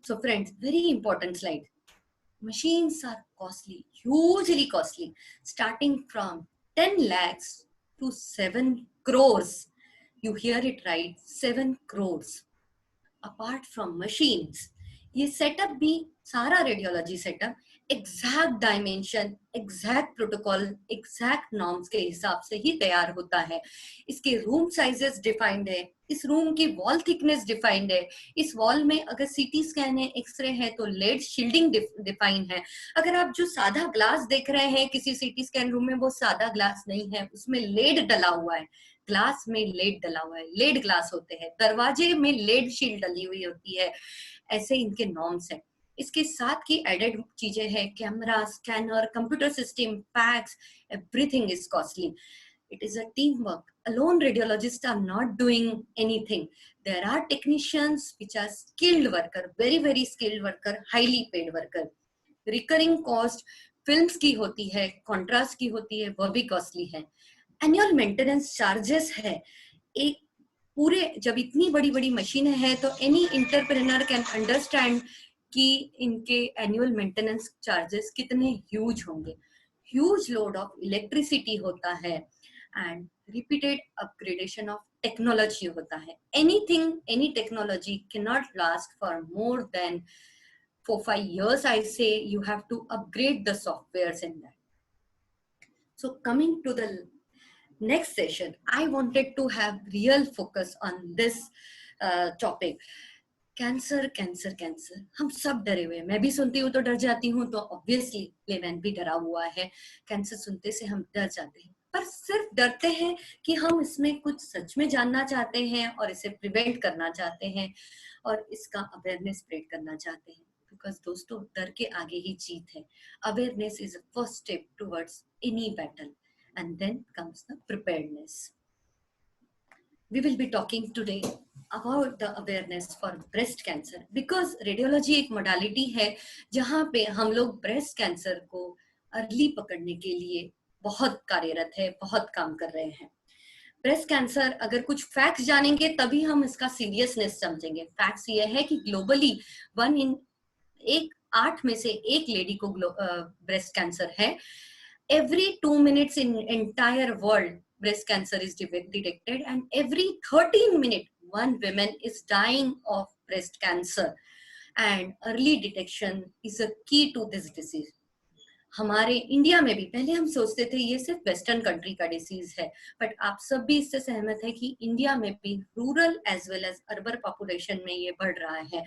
So friends, very important slide. Machines are costly, hugely costly, starting from 10 lakhs to 7 crores. You hear it right, 7 crores. Apart from machines, ये सेटअप भी सारा radiology setup exact dimension, exact protocol, exact norms के हिसाब से ही तैयार होता है. इसके रूम साइजेस डिफाइंड है, इस रूम की वॉल थिकनेस डिफाइंड है, इस वॉल में अगर सीटी स्कैन है, एक्सरे है तो लेड शील्डिंग डिफाइन है. अगर आप जो सादा ग्लास देख रहे हैं किसी सीटी स्कैन रूम में, वो सादा ग्लास नहीं है, उसमें लेड डला हुआ है, ग्लास में लेड डला हुआ है, लेड ग्लास होते हैं, दरवाजे में लेड शील्ड डली हुई होती है. ऐसे इनके नॉर्म्स हैं. इसके साथ की एडेड चीजें हैं, camera, scanner, computer system, PACS, everything is costly. It is a teamwork. Alone radiologists are not doing anything. There are technicians which are skilled worker, very very skilled worker, highly paid worker. Recurring cost films की होती है, contrast की होती है, वो भी costly है. Annual maintenance charges है. एक पूरे जब इतनी बड़ी बड़ी मशीनें हैं तो any entrepreneur can understand कि इनके annual maintenance charges कितने huge होंगे. Huge load of electricity होता है. And repeated upgradation of technology होता है. Anything, any technology cannot last for more than 4-5 years. I say you have to upgrade the softwares in that. So coming to the next session, I wanted to have real focus on this topic. Cancer cancer cancer, हम सब डरे हुए हैं. मैं भी सुनती हूँ तो डर जाती हूँ, तो ऑब्वियसली लेमैन भी डरा हुआ है. कैंसर सुनते से हम डर जाते हैं. पर सिर्फ डरते हैं कि हम इसमें कुछ सच में जानना चाहते हैं और इसे प्रिवेंट करना चाहते हैं और इसका अवेयरनेस स्प्रेड करना चाहते हैं। बिकॉज दोस्तों, डर के आगे ही जीत है। Awareness is a first step towards any battle and then comes the preparedness. We will be talking today about the awareness for breast cancer because radiology एक modality है जहाँ पे हम लोग breast cancer को अर्ली पकड़ने के लिए बहुत कार्यरत है, बहुत काम कर रहे हैं। ब्रेस्ट कैंसर, अगर कुछ फैक्ट्स जानेंगे तभी हम इसका सीरियसनेस समझेंगे। फैक्ट्स ये है कि ग्लोबली 8 में से 1 लेडी को ब्रेस्ट कैंसर है। Every 2 minutes in entire world breast cancer is detected, and every 13 minutes one woman is dying of breast cancer, and early detection is a key to this disease. हमारे India में भी पहले हम सोचते थे ये सिर्फ वेस्टर्न कंट्री का डिसीज है, बट आप सब भी इससे सहमत है कि इंडिया में भी rural as well as urban population में ये बढ़ रहा है।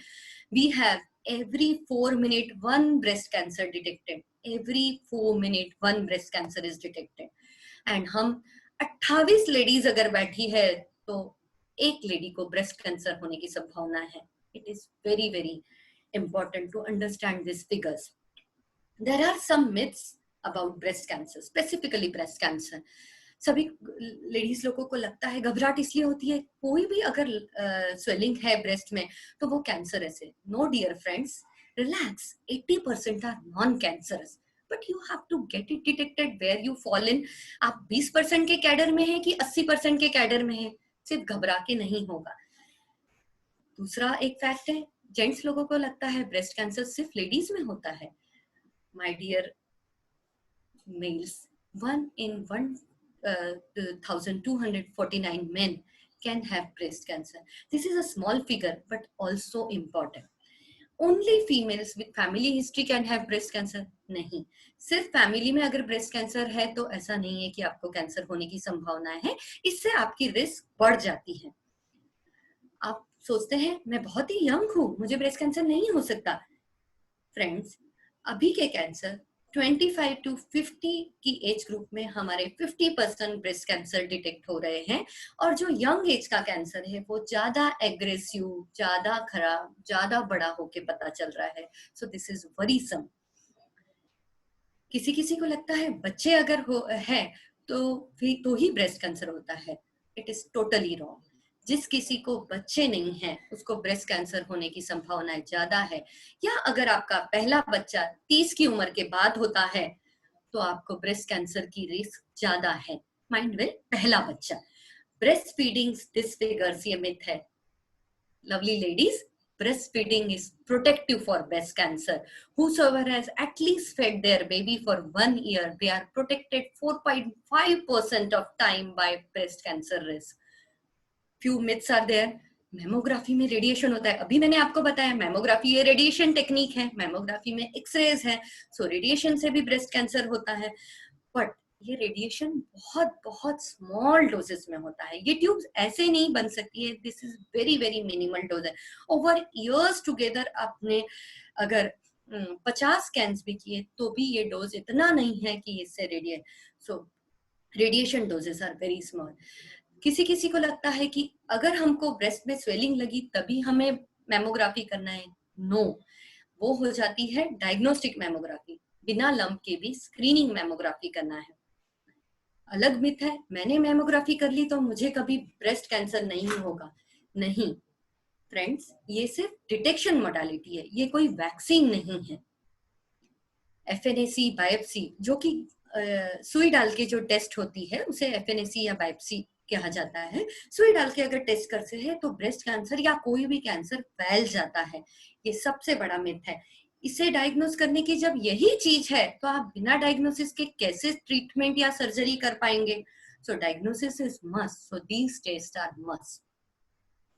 We have every 4 minutes one breast cancer detected, every 4 minutes one breast cancer is detected, and हम 28 लेडीज अगर बैठी है तो 1 लेडी को ब्रेस्ट कैंसर होने की संभावना है। It is very very important to understand these figures. There are some myths about breast cancer, specifically breast cancer. सभी लेडीज लोगों को लगता है, घबराहट इसलिए होती है कोई भी अगर स्वेलिंग है ब्रेस्ट में तो वो कैंसर है। No dear friends, relax, 80% are non cancerous, but you have to get it detected where you fall in. आप 20% के कैडर में है कि 80% के कैडर में है, सिर्फ घबरा के नहीं होगा। दूसरा एक फैक्ट है, जेंट्स लोगों को लगता है ब्रेस्ट कैंसर सिर्फ लेडीज में होता है। My dear males, 1 in 1,249 men can have breast cancer. This is a small figure, but also important. Only females with family history can have breast cancer. नहीं, सिर्फ फैमिली में अगर ब्रेस्ट कैंसर है तो ऐसा नहीं है कि आपको कैंसर होने की संभावना है, इससे आपकी रिस्क बढ़ जाती है। आप सोचते हैं मैं बहुत ही यंग हूँ, मुझे ब्रेस्ट कैंसर नहीं हो सकता। फ्रेंड्स, अभी के कैंसर 25 to 50 की एज ग्रुप में हमारे 50% ब्रेस्ट कैंसर डिटेक्ट हो रहे हैं, और जो यंग एज का कैंसर है वो ज्यादा एग्रेसिव, ज्यादा खराब, ज्यादा बड़ा होके पता चल रहा है। So this is worrisome. किसी किसी को लगता है बच्चे अगर है तो ही ब्रेस्ट कैंसर होता है। It is totally wrong. जिस किसी को बच्चे नहीं हैं उसको ब्रेस्ट कैंसर होने की संभावना ज्यादा है, या अगर आपका पहला बच्चा 30 की उम्र के बाद होता है तो आपको ब्रेस्ट कैंसर की रिस्क ज्यादा है। माइंड वेल, पहला बच्चा। ब्रेस्ट फीडिंग डिसफिगर्स, ये मिथ है। Lovely ladies, breastfeeding is protective for breast cancer. Whosoever has at least fed their baby for 1 year, they are protected 4.5% of time by breast cancer risk. Few myths are there. Mammography में radiation होता है। अभी मैंने आपको बताया mammography ये radiation technique है, mammography में एक्सरेज है, सो रेडिएशन से भी ब्रेस्ट कैंसर होता है। बट ये रेडिएशन बहुत बहुत स्मॉल डोजेस में होता है। ये ट्यूब्स ऐसे नहीं बन सकती है। This is very very minimal dose है। ओवर इयर्स टुगेदर आपने अगर 50 स्कैन्स भी किए तो भी ये डोज इतना नहीं है कि इससे radiation doses are very small. किसी किसी को लगता है कि अगर हमको ब्रेस्ट में स्वेलिंग लगी तभी हमें मैमोग्राफी करना है। नो, वो हो जाती है डायग्नोस्टिक मैमोग्राफी। बिना लंप के भी स्क्रीनिंग मैमोग्राफी करना है। अलग मिथ है, मैंने मैमोग्राफी कर ली तो मुझे कभी ब्रेस्ट कैंसर नहीं होगा। नहीं फ्रेंड्स, ये सिर्फ डिटेक्शन मोडालिटी है, ये कोई वैक्सीन नहीं है। FNAC बायोप्सी, जो कि सुई डाल के जो टेस्ट होती है उसे FNAC या बायोप्सी कहा जाता है। सुई डाल के अगर टेस्ट करते हैं तो ब्रेस्ट कैंसर या कोई भी कैंसर फैल जाता है। ये सबसे बड़ा मिथ है। इसे डायग्नोस करने की जब यही चीज है तो आप बिना डायग्नोसिस के कैसे ट्रीटमेंट या सर्जरी कर पाएंगे? So diagnosis is must, so these tests are must.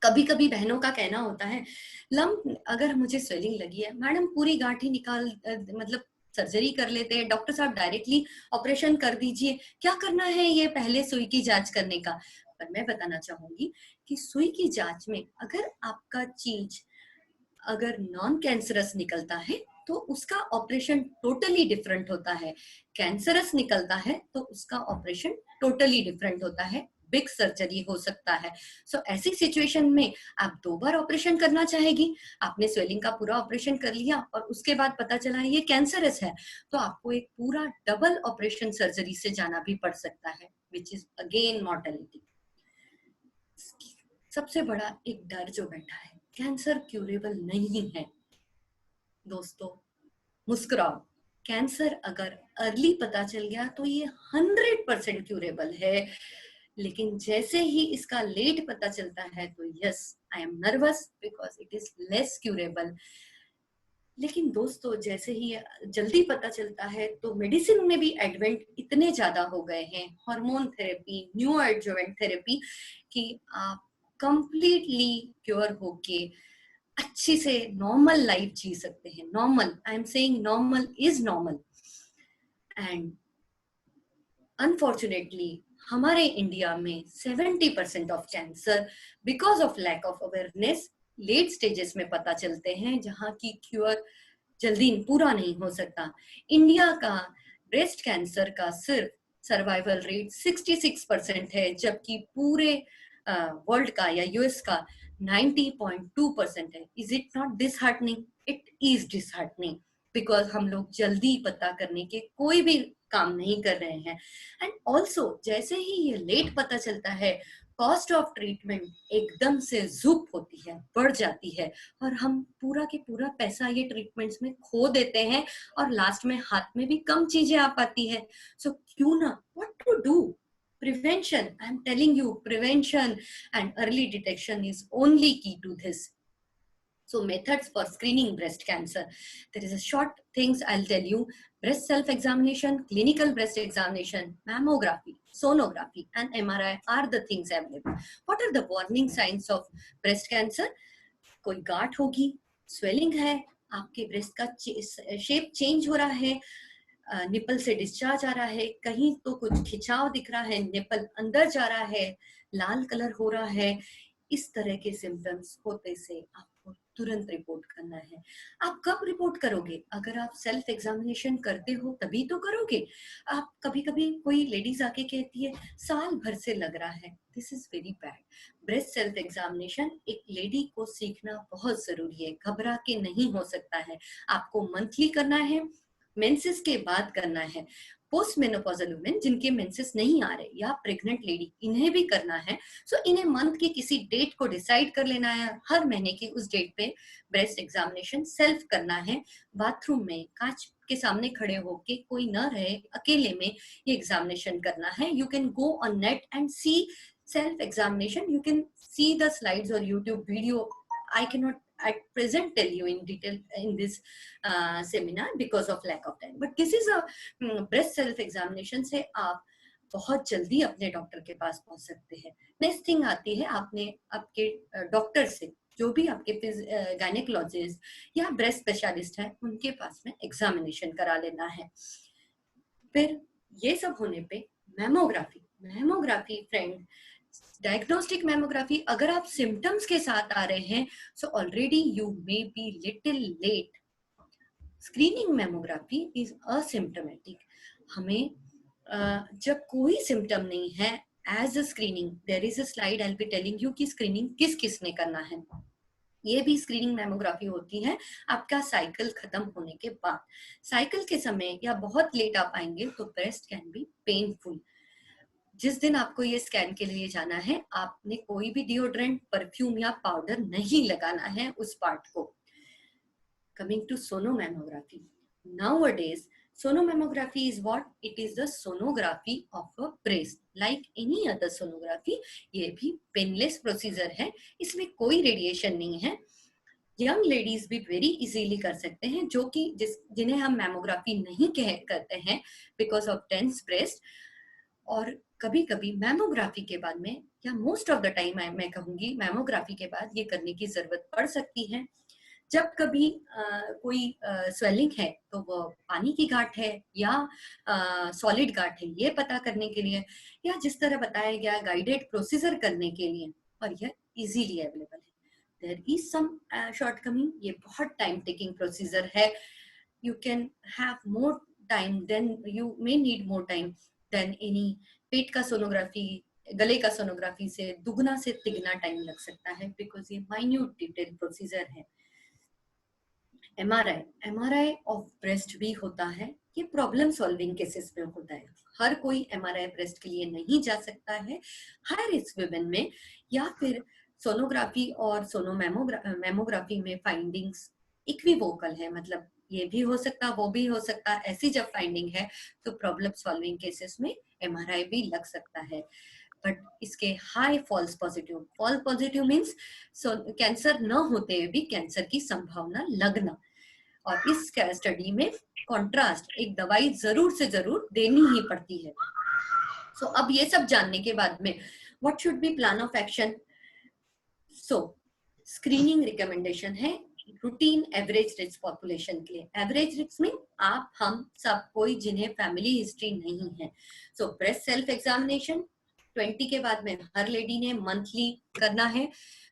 कभी कभी बहनों का कहना होता है, लंप अगर मुझे स्वेलिंग लगी है मैडम पूरी गांठ ही निकाल मतलब सर्जरी कर लेते हैं, डॉक्टर साहब डायरेक्टली ऑपरेशन कर दीजिए, क्या करना है ये पहले सुई की जांच करने का? पर मैं बताना चाहूंगी कि सुई की जांच में अगर आपका चीज अगर नॉन कैंसरस निकलता है तो उसका ऑपरेशन टोटली डिफरेंट होता है। कैंसरस निकलता है तो उसका ऑपरेशन टोटली डिफरेंट होता है, बिग सर्जरी हो सकता है। सो ऐसी सिचुएशन में आप 2 बार ऑपरेशन करना चाहेगी, आपने स्वेलिंग का पूरा ऑपरेशन कर लिया और उसके बाद पता चला ये कैंसरस है, तो आपको एक पूरा डबल ऑपरेशन सर्जरी से जाना भी पड़ सकता है, विच इज अगेन मॉर्टेलिटी। सबसे बड़ा एक डर जो बैठा है, कैंसर क्यूरेबल नहीं है। दोस्तों मुस्कुराओ, कैंसर अगर अर्ली पता चल गया तो ये 100% क्यूरेबल है, लेकिन जैसे ही इसका लेट पता चलता है तो yes, I am nervous because it is less curable. लेकिन दोस्तों जैसे ही जल्दी पता चलता है तो मेडिसिन में भी एडवेंट इतने ज्यादा हो गए हैं, hormone therapy, new adjuvant therapy, कि आप कंप्लीटली क्योर होके अच्छी से नॉर्मल लाइफ जी सकते हैं। Normal, I am saying normal is normal. And unfortunately हमारे इंडिया में 70% of cancer because of lack of awareness late stages में पता चलते हैं, जहां की क्योर जल्दी पूरा नहीं हो सकता। इंडिया का ब्रेस्ट कैंसर का सिर्फ सर्वाइवल रेट 66% है, जबकि पूरे वर्ल्ड का या यूएस का 90.2% है। Is it not disheartening? It is disheartening, because हम लोग जल्दी पता करने के कोई भी काम नहीं कर रहे हैं। एंड ऑल्सो जैसे ही ये लेट पता चलता है, कॉस्ट ऑफ ट्रीटमेंट एकदम से ज़ूप होती है, बढ़ जाती है, और हम पूरा के पूरा पैसा ये ट्रीटमेंट्स में खो देते हैं, और लास्ट में हाथ में भी कम चीजें आ पाती है। सो क्यों ना, what to do? Prevention, I'm telling you, prevention and early detection is only key to this. So methods for screening breast cancer. There is a short things I'll tell you. Breast self-examination, clinical breast examination, mammography, sonography and MRI are the things available. What are the warning signs of breast cancer? कोई गांठ होगी, swelling है, आपके breast का shape change हो रहा है, nipple से डिस्चार्ज आ रहा है, कहीं तो कुछ खिंचाव दिख रहा है, निपल अंदर जा रहा है, लाल कलर हो रहा है, इस तरह के सिम्टम्स होते से आपको तुरंत रिपोर्ट करना है। आप कब रिपोर्ट करोगे? अगर आप सेल्फ एग्जामिनेशन करते हो तभी तो करोगे। आप कभी कभी कोई लेडीज आके कहती है साल भर से लग रहा है, this is very bad. Breast self examination एक लेडी को सीखना बहुत जरूरी है, घबरा के नहीं हो सकता है। आपको मंथली करना है, मेंसेस के बाद करना है। पोस्ट मेनोपॉजल वुमेन जिनके मेंसेस नहीं आ रहे या प्रेग्नेंट लेडी, इन्हें भी करना है। सो इन्हें मंथ की किसी डेट को डिसाइड कर लेना है, हर महीने की उस डेट पे ब्रेस्ट एग्जामिनेशन सेल्फ करना है। बाथरूम में कांच के सामने खड़े होके, कोई न रहे, अकेले में ये एग्जामिनेशन करना है। You can go on net and see self examination, you can see the slides or YouTube video. I cannot at present tell you in detail in this seminar because of lack of time, but this is a breast self examination से आप बहुत जल्दी अपने doctor के पास पहुंच सकते हैं। Next thing आती है, आपने आपके डॉक्टर से, जो भी आपके गायनेकोलॉजिस्ट या ब्रेस्ट स्पेशलिस्ट है, उनके पास में एग्जामिनेशन करा लेना है। फिर ये सब होने पे मैमोग्राफी फ्रेंड, डायग्नोस्टिक मैमोग्राफी, अगर आप सिम्टम्स के साथ आ रहे हैं so already you may be little late. Screening mammography is asymptomatic. हमें जब कोई सिम्टम नहीं है, as a screening there is a slide I will be telling you कि स्क्रीनिंग किस किसने करना है। ये भी स्क्रीनिंग मैमोग्राफी होती है आपका साइकिल खत्म होने के बाद। साइकिल के समय या बहुत लेट आप आएंगे तो ब्रेस्ट कैन बी पेनफुल। जिस दिन आपको ये स्कैन के लिए जाना है, आपने कोई भी डिओड्रेंट, परफ्यूम या पाउडर नहीं लगाना है उस पार्ट को। Coming to sonomammography, nowadays sonomammography is what? It is the sonography of a breast like any other sonography. ये भी पेनलेस प्रोसीजर है, इसमें कोई रेडिएशन नहीं है। यंग लेडीज भी वेरी इजीली कर सकते हैं, जो कि जिन्हें हम मैमोग्राफी नहीं करते हैं बिकॉज ऑफ डेंस ब्रेस्ट। और कभी कभी मैमोग्राफी के बाद में, या मोस्ट ऑफ द टाइम मैं कहूंगी मैमोग्राफी के बाद ये करने की जरूरत पड़ सकती है। जब कभी कोई स्वेलिंग है तो वो पानी की गांठ है या सॉलिड गांठ है, ये पता करने के लिए, या जिस तरह बताया गया गाइडेड प्रोसीजर करने के लिए, और यह इजीली अवेलेबल है। देयर इज सम शॉर्टकमिंग, ये बहुत टाइम टेकिंग प्रोसीजर है। You can have more time then, you may need more time than any पेट का सोनोग्राफी, गले का सोनोग्राफी से दुगना से तिगुना टाइम लग सकता है, बिकॉज ये माइन्यूट डिटेल प्रोसीजर है। एमआरआई ऑफ ब्रेस्ट भी होता है, ये प्रॉब्लम सॉल्विंग केसेस में होता है। हर कोई एमआरआई ब्रेस्ट के लिए नहीं जा सकता है। हाई रिस्क वुमेन में या फिर सोनोग्राफी और मेमोग्राफी में फाइंडिंग्स इक्विवोकल है, मतलब ये भी हो सकता वो भी हो सकता, ऐसी जब फाइंडिंग है तो प्रॉब्लम सॉल्विंग केसेस में एमआरआई भी लग सकता है। बट इसके high false positive means cancer न होते हुए भी कैंसर की संभावना लगना। और इस स्टडी में कॉन्ट्रास्ट एक दवाई जरूर से जरूर देनी ही पड़ती है। सो अब ये सब जानने के बाद में what should be plan of action. So screening recommendation है रूटीन एवरेज रिस्क पॉपुलेशन के लिए। एवरेज रिस्क में आप हम सब कोई जिन्हें फैमिली हिस्ट्री नहीं है। सो ब्रेस्ट सेल्फ एग्जामिनेशन 20 के बाद में हर लेडी ने मंथली करना है।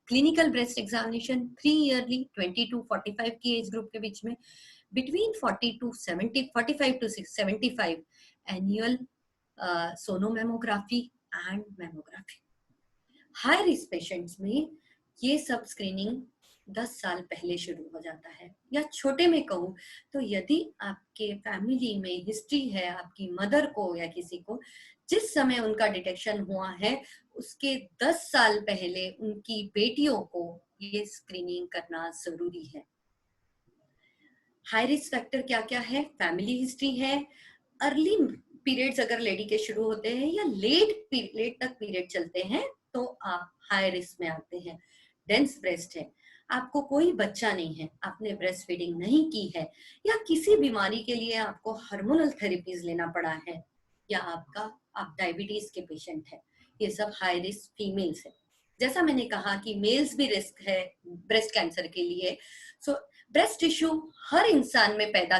Clinical breast examination 3 yearly 20 to 45 की एज ग्रुप के बीच में। Between 45 to 75 annual sonomammography and mammography. High risk patients में ये सब स्क्रीनिंग 10 साल पहले शुरू हो जाता है। या छोटे में कहूँ तो यदि आपके फैमिली में हिस्ट्री है, आपकी मदर को या किसी को जिस समय उनका डिटेक्शन हुआ है उसके 10 साल पहले उनकी बेटियों को ये स्क्रीनिंग करना जरूरी है। हाई रिस्क फैक्टर क्या क्या है? फैमिली हिस्ट्री है, अर्ली पीरियड्स अगर लेडी के शुरू होते हैं या लेट तक पीरियड चलते हैं तो आप हाई रिस्क में आते हैं। डेंस ब्रेस्ट है, आपको कोई बच्चा नहीं है, आपने ब्रेस्ट फीडिंग नहीं की है, या किसी बीमारी के लिए आपको हार्मोनल थेरेपीज लेना पड़ा है, या आप डायबिटीज के पेशेंट है, ये सब हाई रिस्क फीमेल्स है। जैसा मैंने कहा कि मेल्स भी रिस्क है ब्रेस्ट कैंसर के लिए। सो ब्रेस्ट टिश्यू हर इंसान में पैदा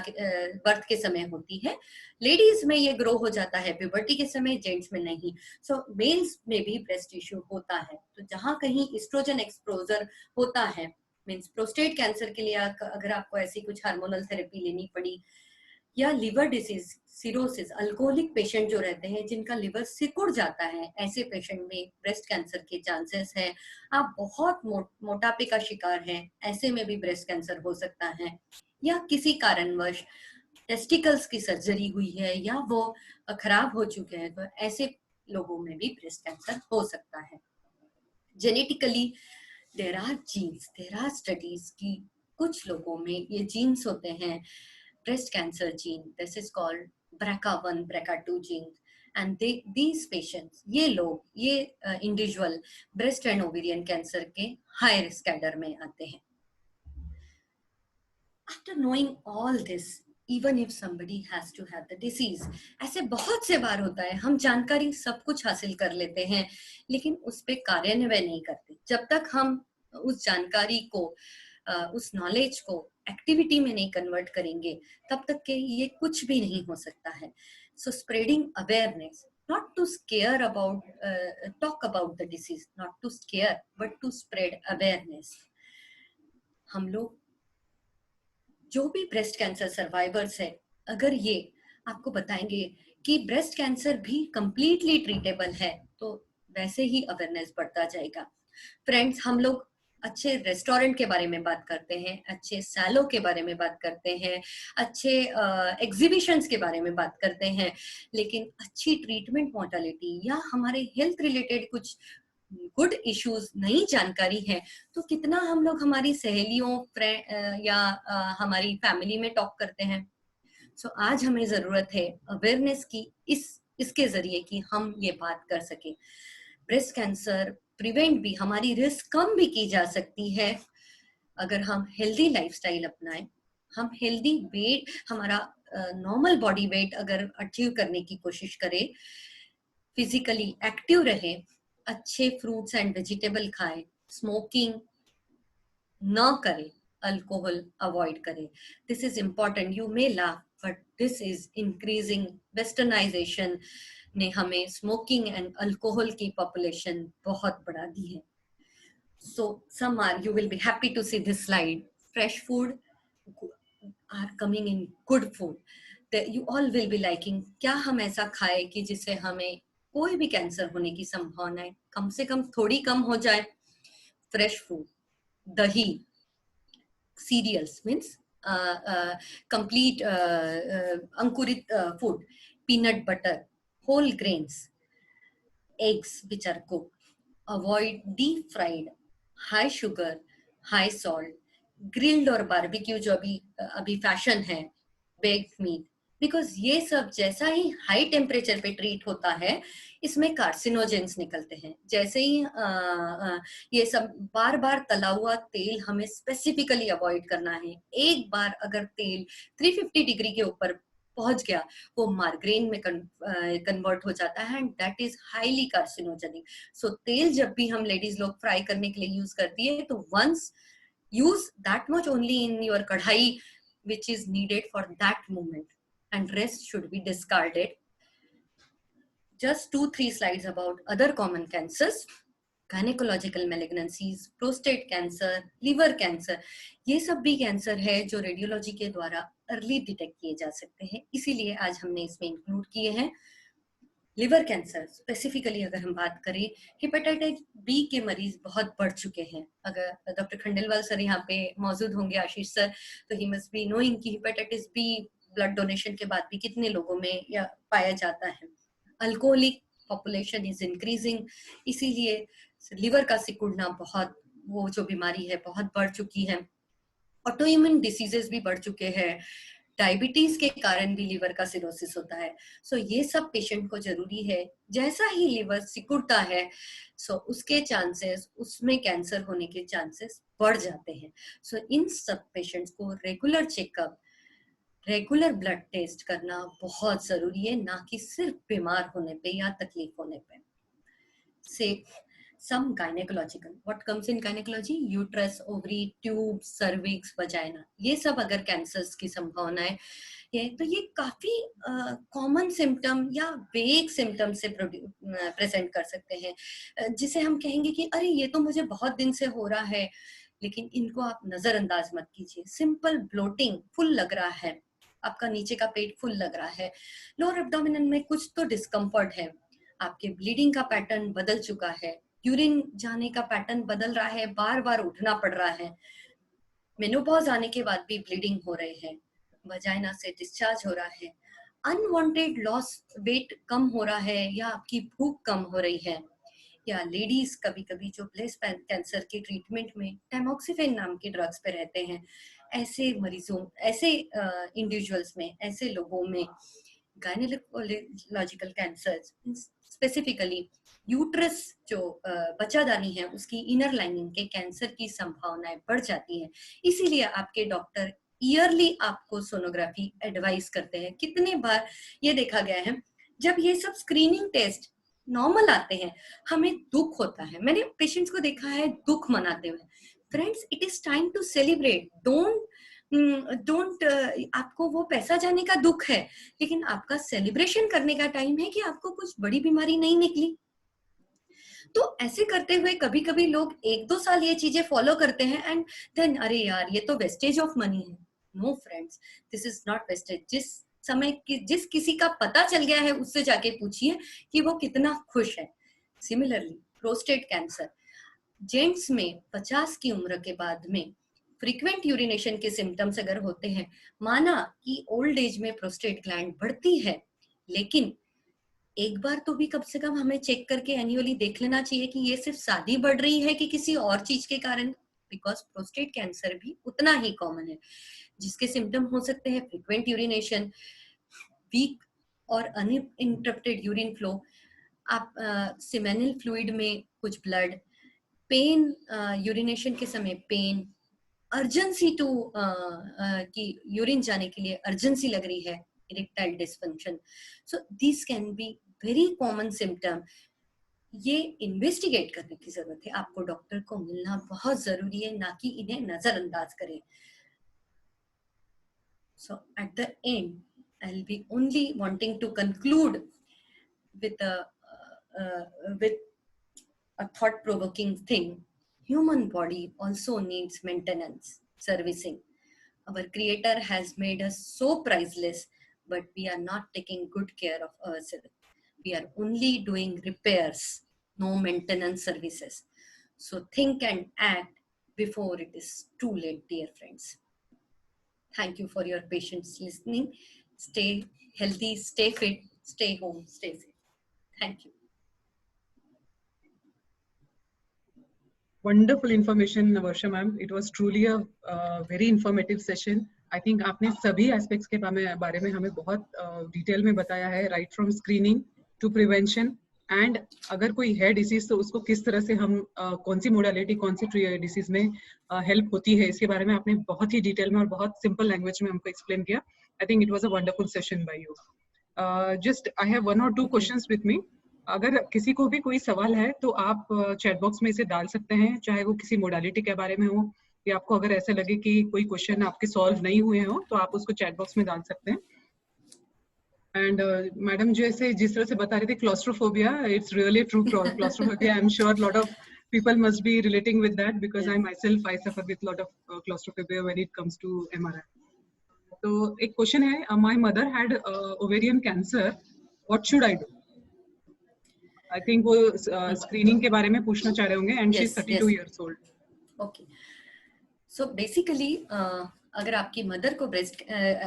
बर्थ के समय होती है। लेडीज में ये ग्रो हो जाता है प्यूबर्टी के समय, जेंट्स में नहीं। सो मेल्स में भी ब्रेस्ट टिश्यू होता है। तो जहां कहीं एस्ट्रोजन एक्सपोजर होता है, मींस प्रोस्टेट कैंसर के लिए अगर आपको ऐसी कुछ हार्मोनल थेरेपी लेनी पड़ी, या liver disease, cirrhosis, alcoholic patient जो रहते हैं जिनका लिवर सिकुड़ जाता है, ऐसे पेशेंट में ब्रेस्ट कैंसर के चांसेस है। आप बहुत मोटापे का शिकार हैं, ऐसे में भी ब्रेस्ट कैंसर हो सकता है। या किसी कारणवश टेस्टिकल्स की सर्जरी हुई है या वो खराब हो चुके हैं, तो ऐसे लोगों में भी ब्रेस्ट कैंसर हो सकता है। Genetically there are genes, there are studies की कुछ लोगों में ये जीन्स होते हैं, breast cancer gene, this is called BRCA1, BRCA2 genes, and these patients, ये लोग, ये individual breast and ovarian cancer के high risk कैडर में आते हैं। After knowing all this, even if somebody has to have the disease, ऐसे बहुत से बार होता है, हम जानकारी सब कुछ हासिल कर लेते हैं लेकिन उस पे कार्यान्वयन नहीं करते। जब तक हम उस जानकारी को, उस नॉलेज को एक्टिविटी में नहीं कन्वर्ट करेंगे तब तक के ये कुछ भी नहीं हो सकता है। So spreading awareness, not to scare about talk about the disease, not to scare but to spread awareness। हम लोग जो भी ब्रेस्ट कैंसर सर्वाइवर्स है, अगर ये आपको बताएंगे कि ब्रेस्ट कैंसर भी कंप्लीटली ट्रीटेबल है तो वैसे ही अवेयरनेस बढ़ता जाएगा। फ्रेंड्स, हम लोग अच्छे रेस्टोरेंट के बारे में बात करते हैं, अच्छे सैलो के बारे में बात करते हैं, अच्छे एग्जीबिशंस के बारे में बात करते हैं, लेकिन अच्छी ट्रीटमेंट मोर्टेलिटी या हमारे हेल्थ रिलेटेड कुछ गुड इश्यूज नहीं जानकारी है तो कितना हम लोग हमारी सहेलियों या हमारी फैमिली में टॉक करते हैं। सो आज हमें जरूरत है अवेयरनेस की, इसके जरिए कि हम ये बात कर सके। ब्रेस्ट कैंसर प्रिवेंट भी, हमारी रिस्क कम भी की जा सकती है अगर हम हेल्दी लाइफस्टाइल अपनाएं, हम हेल्दी वेट, हमारा नॉर्मल बॉडी वेट अगर अचीव करने की कोशिश करें, फिजिकली एक्टिव रहे, अच्छे फ्रूट्स एंड वेजिटेबल खाएं, स्मोकिंग न करें, अल्कोहल अवॉइड करें। This is important. You may laugh but this is increasing. Westernization ने हमें स्मोकिंग एंड अल्कोहल की पॉपुलेशन बहुत बढ़ा दी है। So some are, you will be happy to see this slide, fresh food are coming in, good food that you all will be liking। क्या हम ऐसा खाएं कि जिससे हमें कोई भी कैंसर होने की संभावना कम से कम थोड़ी कम हो जाए, फ्रेश फूड, दही, सीरियल्स मीन्स कंप्लीट अंकुरित food, peanut butter, whole grains, eggs which are cooked, avoid deep fried, high sugar, high salt, grilled और barbecue जो अभी फैशन है, baked meat, बिकॉज ये सब जैसा ही हाई टेम्परेचर पे ट्रीट होता है इसमें कार्सिनोजेंस निकलते हैं। जैसे ही ये सब बार बार तला हुआ तेल हमें स्पेसिफिकली अवॉइड करना है। एक बार अगर तेल 350 डिग्री के ऊपर पहुंच गया वो मार्ग्रेन में कन्वर्ट हो जाता है and that is highly carcinogenic. So तेल जब भी हम लेडीज लोग फ्राई करने के लिए यूज करती है तो once use that much only in your kadhai which is needed for that moment and rest should be discarded. Just 2-3 slides about other common cancers, gynecological malignancies, prostate cancer, liver cancer, ये सब भी cancer है जो radiology के द्वारा early detect किए जा सकते हैं, इसीलिए आज हमने इसमें इंक्लूड किए हैं। लिवर कैंसर स्पेसिफिकली अगर हम बात करें, हेपेटाइटिस बी के मरीज बहुत बढ़ चुके हैं। अगर डॉक्टर खंडेलवाल सर यहाँ पे मौजूद होंगे, आशीष सर, तो ही मस्ट बी नोइंग कि हेपेटाइटिस बी ब्लड डोनेशन के बाद भी कितने लोगों में या पाया जाता है। अल्कोहलिक पॉपुलेशन इज इंक्रीजिंग, इसीलिए लिवर का सिकुड़ना बहुत, वो जो बीमारी है बहुत बढ़ चुकी है। ऑटोइम्यून डिसीजेस भी बढ़ चुके हैं, डायबिटीज के कारण भी लिवर का सिरोसिस होता है। सो ये सब पेशेंट को जरूरी है, जैसा ही लिवर सिकुड़ता है सो उसके चांसेस, उसमें कैंसर होने के चांसेस बढ़ जाते हैं। सो इन सब पेशेंट्स को regular checkup, regular blood test करना बहुत जरूरी है, ना कि सिर्फ बीमार होने पे या तकलीफ होने पे। से some gynecological, what comes in gynecology, uterus, ovary, tube, cervix, vagina, ये सब अगर कैंसर्स की संभावना है ये, तो ये काफी कॉमन सिम्टम या वेग सिम्टम से प्रेजेंट कर सकते हैं, जिसे हम कहेंगे कि अरे ये तो मुझे बहुत दिन से हो रहा है, लेकिन इनको आप नजरअंदाज मत कीजिए। सिंपल ब्लोटिंग, फुल लग रहा है, आपका नीचे का पेट फुल लग रहा है, लोअर एब्डोमिनल में कुछ तो डिस्कम्फर्ट है, आपके ब्लीडिंग का पैटर्न बदल चुका है, यूरिन जाने का पैटर्न बदल रहा है, बार बार उठना पड़ रहा है, मेनोपॉज आने के बाद भी ब्लीडिंग हो रहे हैं, वजाइना से डिस्चार्ज हो रहा है, अनवांटेड लॉस, वेट कम हो रहा है या आपकी भूख कम हो रही है, या लेडीज कभी कभी जो ब्रेस्ट कैंसर के ट्रीटमेंट में टैमोक्सिफेन नाम के ड्रग्स पे रहते हैं, ऐसे मरीजों, ऐसे इंडिविजुअल्स में, ऐसे लोगों में गायनेकोलॉजिकल कैंसर, स्पेसिफिकली यूट्रस जो बच्चादानी है उसकी इनर लाइनिंग के कैंसर की संभावनाएं बढ़ जाती हैं। इसीलिए आपके डॉक्टर ईयरली आपको सोनोग्राफी एडवाइस करते हैं। कितने बार ये देखा गया है जब ये सब स्क्रीनिंग टेस्ट नॉर्मल आते हैं हमें दुख होता है। मैंने पेशेंट्स को देखा है दुख मनाते हुए। Friends, it is time to celebrate, don't आपको वो पैसा जाने का दुख है, लेकिन आपका सेलिब्रेशन करने का टाइम है कि आपको कुछ बड़ी बीमारी नहीं निकली। तो ऐसे करते हुए कभी कभी लोग 1-2 साल ये चीजें फॉलो करते हैं एंड देन अरे यार ये तो वेस्टेज ऑफ मनी है। No friends, this is not wastage. जिस समय जिस किसी का पता चल गया है उससे जाके पूछिए कि वो कितना खुश है। सिमिलरली प्रोस्टेट कैंसर, जेंट्स में 50 की उम्र के बाद में फ्रीक्वेंट यूरिनेशन के सिम्टम्स अगर होते हैं, माना कि ओल्ड एज में प्रोस्टेट ग्लैंड बढ़ती है, लेकिन एक बार तो भी कम से कम हमें चेक करके एनुअली देख लेना चाहिए कि ये सिर्फ शादी बढ़ रही है कि किसी और चीज के कारण, बिकॉज प्रोस्टेट कैंसर भी उतना ही कॉमन है, जिसके सिम्टम हो सकते हैं फ्रीक्वेंट यूरिनेशन, वीक और अनइंटरप्टेड यूरिन फ्लो, आप सीमेनल फ्लूइड में कुछ ब्लड, पेन, यूरिनेशन के समय पेन, अर्जेंसी टू कि यूरिन जाने के लिए अर्जेंसी लग रही है, erectile dysfunction. So this can be very common symptom. ये इन्वेस्टिगेट करने की जरूरत है, आपको डॉक्टर को मिलना बहुत जरूरी है, ना कि इन्हें नजरअंदाज करें। So at the end, I'll be only wanting to conclude with a thought-provoking thing. Human body also needs maintenance, servicing. Our Creator has made us so priceless, but we are not taking good care of ourselves. We are only doing repairs, no maintenance services. So think and act before it is too late, dear friends. Thank you for your patience listening. Stay healthy, stay fit, stay home, stay safe. Thank you. Wonderful information, Varsha ma'am. It was truly a very informative session. I think आपने सभी aspects के बारे में हमें बहुत detail में बताया है, right from screening to prevention, and अगर कोई है disease तो उसको किस तरह से हम कौन सी modality, कौन सी disease में help होती है, इसके बारे में आपने बहुत ही डिटेल में और बहुत simple language में हमको explain किया. I think it was a wonderful session by you. Just I have 1 or 2 questions with me. अगर किसी को भी कोई सवाल है तो आप चैट बॉक्स में इसे डाल सकते हैं, चाहे वो किसी मोडालिटी के बारे में हो या आपको अगर ऐसा लगे कि कोई क्वेश्चन आपके सॉल्व नहीं हुए हो तो आप उसको चैट बॉक्स में डाल सकते हैं. एंड मैडम जैसे जिस तरह से बता रहे थे claustrophobia, it's really true. Claustrophobia, I am sure lot of people must be relating with that because I myself suffer with lot of claustrophobia when it comes to MRI. तो एक question है, my mother had ovarian cancer, what should I do? I think वो screening के बारे में पूछना चाह रहे होंगे and she is 32 years old. Okay. So basically अगर आपकी मदर को ब्रेस्ट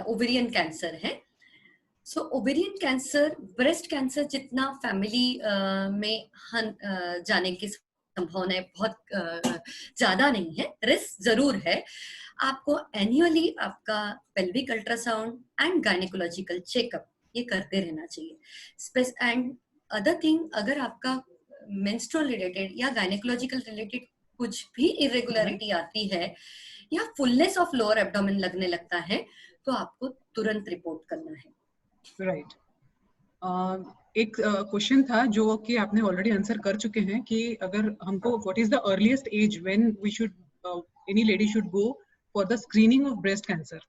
ओवेरियन कैंसर है, सो ओवेरियन कैंसर ब्रेस्ट कैंसर जितना फैमिली में जाने की संभावना बहुत ज्यादा नहीं है. रिस्क जरूर है. आपको एनुअली आपका pelvic ultrasound and gynaecological checkup ये करते रहना चाहिए. एंड अदर थिंग, अगर आपका मेंस्ट्रुअल रिलेटेड या गायनेकोलॉजिकल रिलेटेड कुछ भी इरेगुलरिटी आती है या फुलनेस ऑफ लोअर एब्डोमेन लगने लगता है तो आपको तुरंत रिपोर्ट करना है. राइट. एक क्वेश्चन था जो कि आपने ऑलरेडी आंसर कर चुके हैं कि अगर हमको what is the earliest age when we should any lady should go for the screening of breast cancer.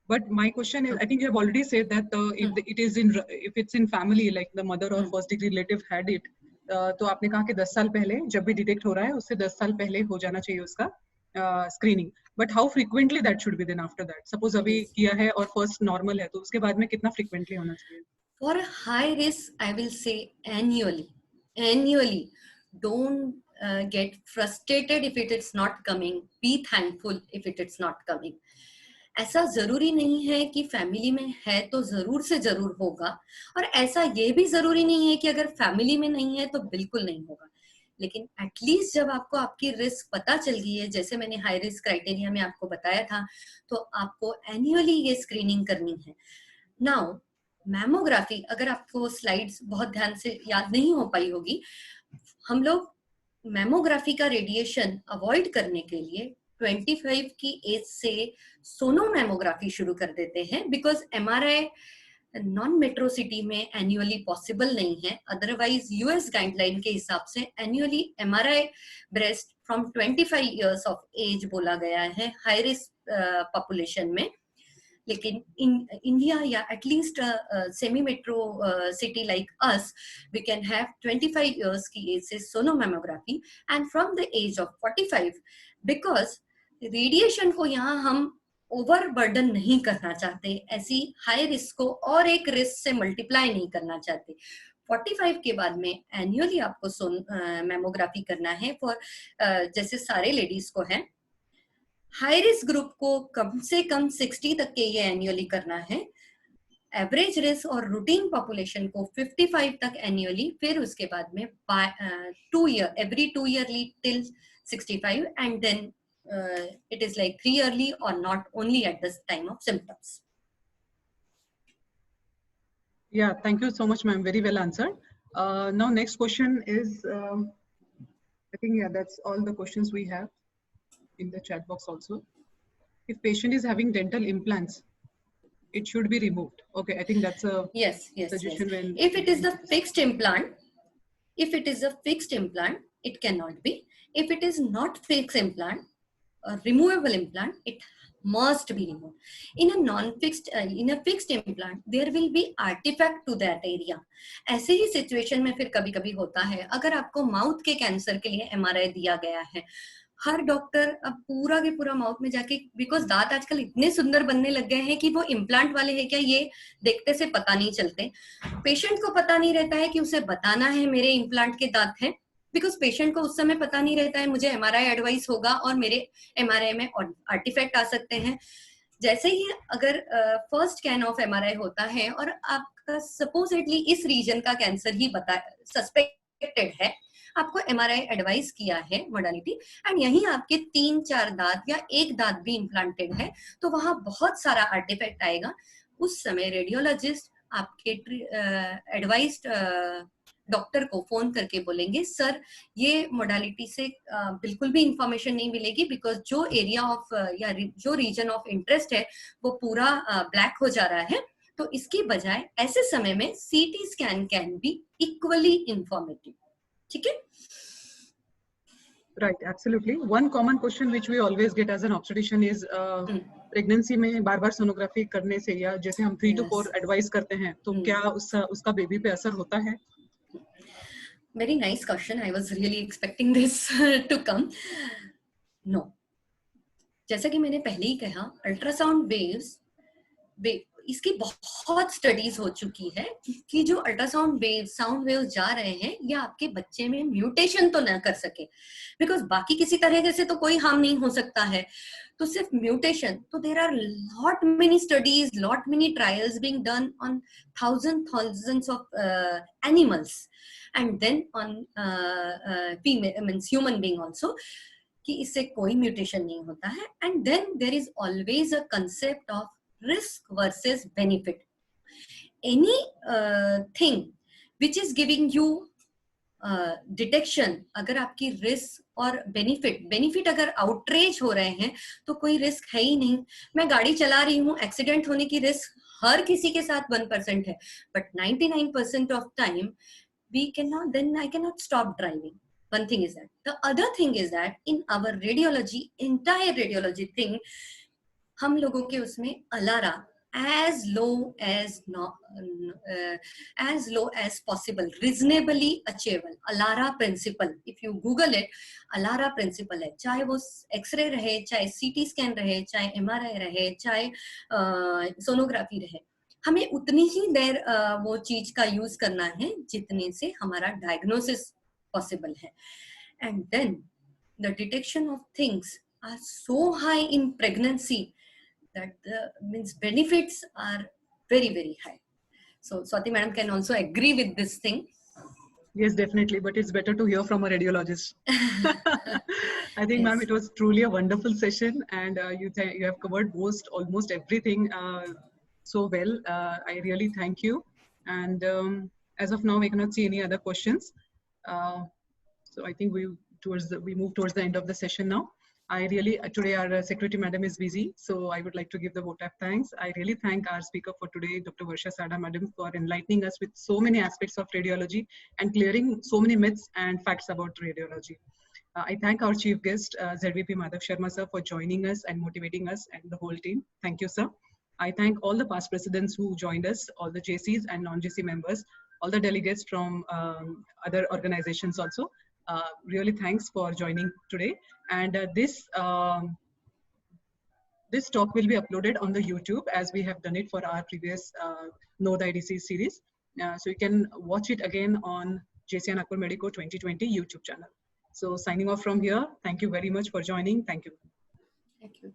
But my question is, I think you have already said that if it's in family, like the mother or first degree relative had it, तो आपने कहा कि 10 साल पहले जब भी detect हो रहा है उससे 10 साल पहले हो जाना चाहिए उसका screening. But how frequently that should be then after that? Suppose अभी किया है और फर्स्ट नॉर्मल है तो उसके बाद में कितना फ्रीक्वेंटली होना चाहिए? For high risk, I will say annually. Don't get frustrated if it is not coming. Be thankful if it is not coming. ऐसा जरूरी नहीं है कि फैमिली में है तो जरूर से जरूर होगा, और ऐसा ये भी जरूरी नहीं है कि अगर फैमिली में नहीं है तो बिल्कुल नहीं होगा. लेकिन एटलीस्ट जब आपको आपकी रिस्क पता चल गई है, जैसे मैंने हाई रिस्क क्राइटेरिया में आपको बताया था, तो आपको एनुअली ये स्क्रीनिंग करनी है. नाउ मैमोग्राफी, अगर आपको स्लाइड्स बहुत ध्यान से याद नहीं हो पाई होगी, हम लोग मैमोग्राफी का रेडिएशन अवॉइड करने के लिए 25 की एज से सोनोमैमोग्राफी शुरू कर देते हैं, because MRI non metro city में एनुअली पॉसिबल नहीं है. अदरवाइज यूएस गाइडलाइन के हिसाब से annually MRI breast from 25 years of age बोला गया है हाई रिस्क पॉपुलेशन में. लेकिन इंडिया या at least semi metro city like us, we can have 25 years की एज से sonomammography and from the age of 45, because radiation को यहाँ हम ओवर बर्डन नहीं करना चाहते, ऐसी हाई रिस्क को और एक रिस्क से मल्टीप्लाई नहीं करना चाहते. 45 के बाद में एनुअली आपको मैमोग्राफी करना है फॉर जैसे सारे लेडीज को है. हाई रिस्क ग्रुप को कम से कम 60 तक के ये एनुअली करना है. एवरेज रिस्क और रूटीन पॉपुलेशन को 55 तक एनुअली, फिर उसके बाद में every 2 yearly till 65, and then it is like 3 yearly or not only at the time of symptoms. Yeah, thank you so much, ma'am. Very well answered. Now next question is, I think that's all the questions we have in the chat box also. If patient is having dental implants, it should be removed. Okay, I think that's a suggestion. Yes. When if it is a fixed implant, it cannot be. If it is not fixed implant, a removable implant, it must be removed. In a fixed implant, there will be artifact to that area. ऐसे ही situation में फिर कभी कभी होता है, अगर आपको mouth के कैंसर के लिए एमआरआई दिया गया है, हर डॉक्टर अब पूरा के पूरा माउथ में जाके, बिकॉज दांत आजकल इतने सुंदर बनने लग गए हैं कि वो इम्प्लांट वाले हैं क्या ये देखते से पता नहीं चलते। पेशेंट को पता नहीं रहता है कि उसे बताना है मेरे इम्प्लांट के दांत हैं, बिकॉज पेशेंट को उस समय पता नहीं रहता है मुझे एमआरआई एडवाइस होगा और मेरे एमआरआई में आर्टिफैक्ट आ सकते हैं। जैसे ही अगर फर्स्ट स्कैन ऑफ एमआरआई होता है और आपका सपोजिटली इस रीजन का कैंसर ही सस्पेक्टेड है, आपको एमआरआई एडवाइस किया है मोडालिटी, एंड यही आपके 3-4 दांत या एक दांत भी इम्प्लांटेड है, तो वहां बहुत सारा आर्टिफैक्ट आएगा। उस समय रेडियोलॉजिस्ट आपके एडवाइस्ड डॉक्टर को फोन करके बोलेंगे सर ये मोडालिटी से बिल्कुल भी इंफॉर्मेशन नहीं मिलेगी, बिकॉज जो एरिया ऑफ या जो रीजन ऑफ इंटरेस्ट है वो पूरा ब्लैक हो जा रहा है, तो इसकी बजाय ऐसे समय में CT scan can be equally informative. ठीक है? Right, absolutely. One common question which we always get as an obstetrician is pregnancy में बार-बार सोनोग्राफी करने से या जैसे हम 3 to 4 एडवाइस करते हैं तो क्या उसका बेबी पे असर होता है? Very nice question. I was really expecting this to come. No. जैसा कि मैंने पहले ही कहा, अल्ट्रासाउंड वेव्स इसकी बहुत स्टडीज हो चुकी है कि जो अल्ट्रासाउंड साउंड वेव्स जा रहे हैं ये आपके बच्चे में म्यूटेशन तो ना कर सके, बिकॉज बाकी किसी तरह से तो कोई हार्म नहीं हो सकता है, तो सिर्फ म्यूटेशन। तो there are lot many studies, lot many trials being done on thousands of animals and then on female means human being also, कि इससे कोई म्यूटेशन नहीं होता है। And then there is always a concept of risk versus benefit. Any thing which is giving you detection, अगर आपकी risk और benefit अगर आउटरेज हो रहे हैं तो कोई रिस्क है ही नहीं। मैं गाड़ी चला रही हूँ, एक्सीडेंट होने की रिस्क हर किसी के साथ 1% है, but 99% of time we cannot, then I cannot stop driving. One thing is that. The other thing is that in our radiology, entire radiology thing, हम लोगों के उसमें ALARA as low as possible, reasonably achievable, ALARA principle, if you google it, ALARA principle है। चाहे वो x ray रहे, चाहे CT scan रहे, चाहे एमआरआई रहे, चाहे सोनोग्राफी रहे, हमें उतनी ही देर वो चीज का यूज करना है जितने से हमारा डायग्नोसिस पॉसिबल है। And then the detection of things are so high in pregnancy that means benefits are very, very high. So Swati madam can also agree with this thing. Yes, definitely, but it's better to hear from a radiologist. I think, yes. Ma'am, it was truly a wonderful session, and you have covered almost everything so well. I really thank you. And as of now, we cannot see any other questions. So I think we move towards the end of the session now. Today our secretary madam is busy, so I would like to give the vote of thanks. I really thank our speaker for today, Dr. Varsha Sada madam, for enlightening us with so many aspects of radiology and clearing so many myths and facts about radiology. I thank our chief guest, ZVP Madhav Sharma sir, for joining us and motivating us and the whole team. Thank you, sir. I thank all the past presidents who joined us, all the JCs and non-JC members, all the delegates from other organizations also. Really thanks for joining today. And this talk will be uploaded on the YouTube as we have done it for our previous Know Thy Disease series. So you can watch it again on JCI Nagpur Medico 2020 YouTube channel. So signing off from here. Thank you very much for joining. Thank you. Thank you.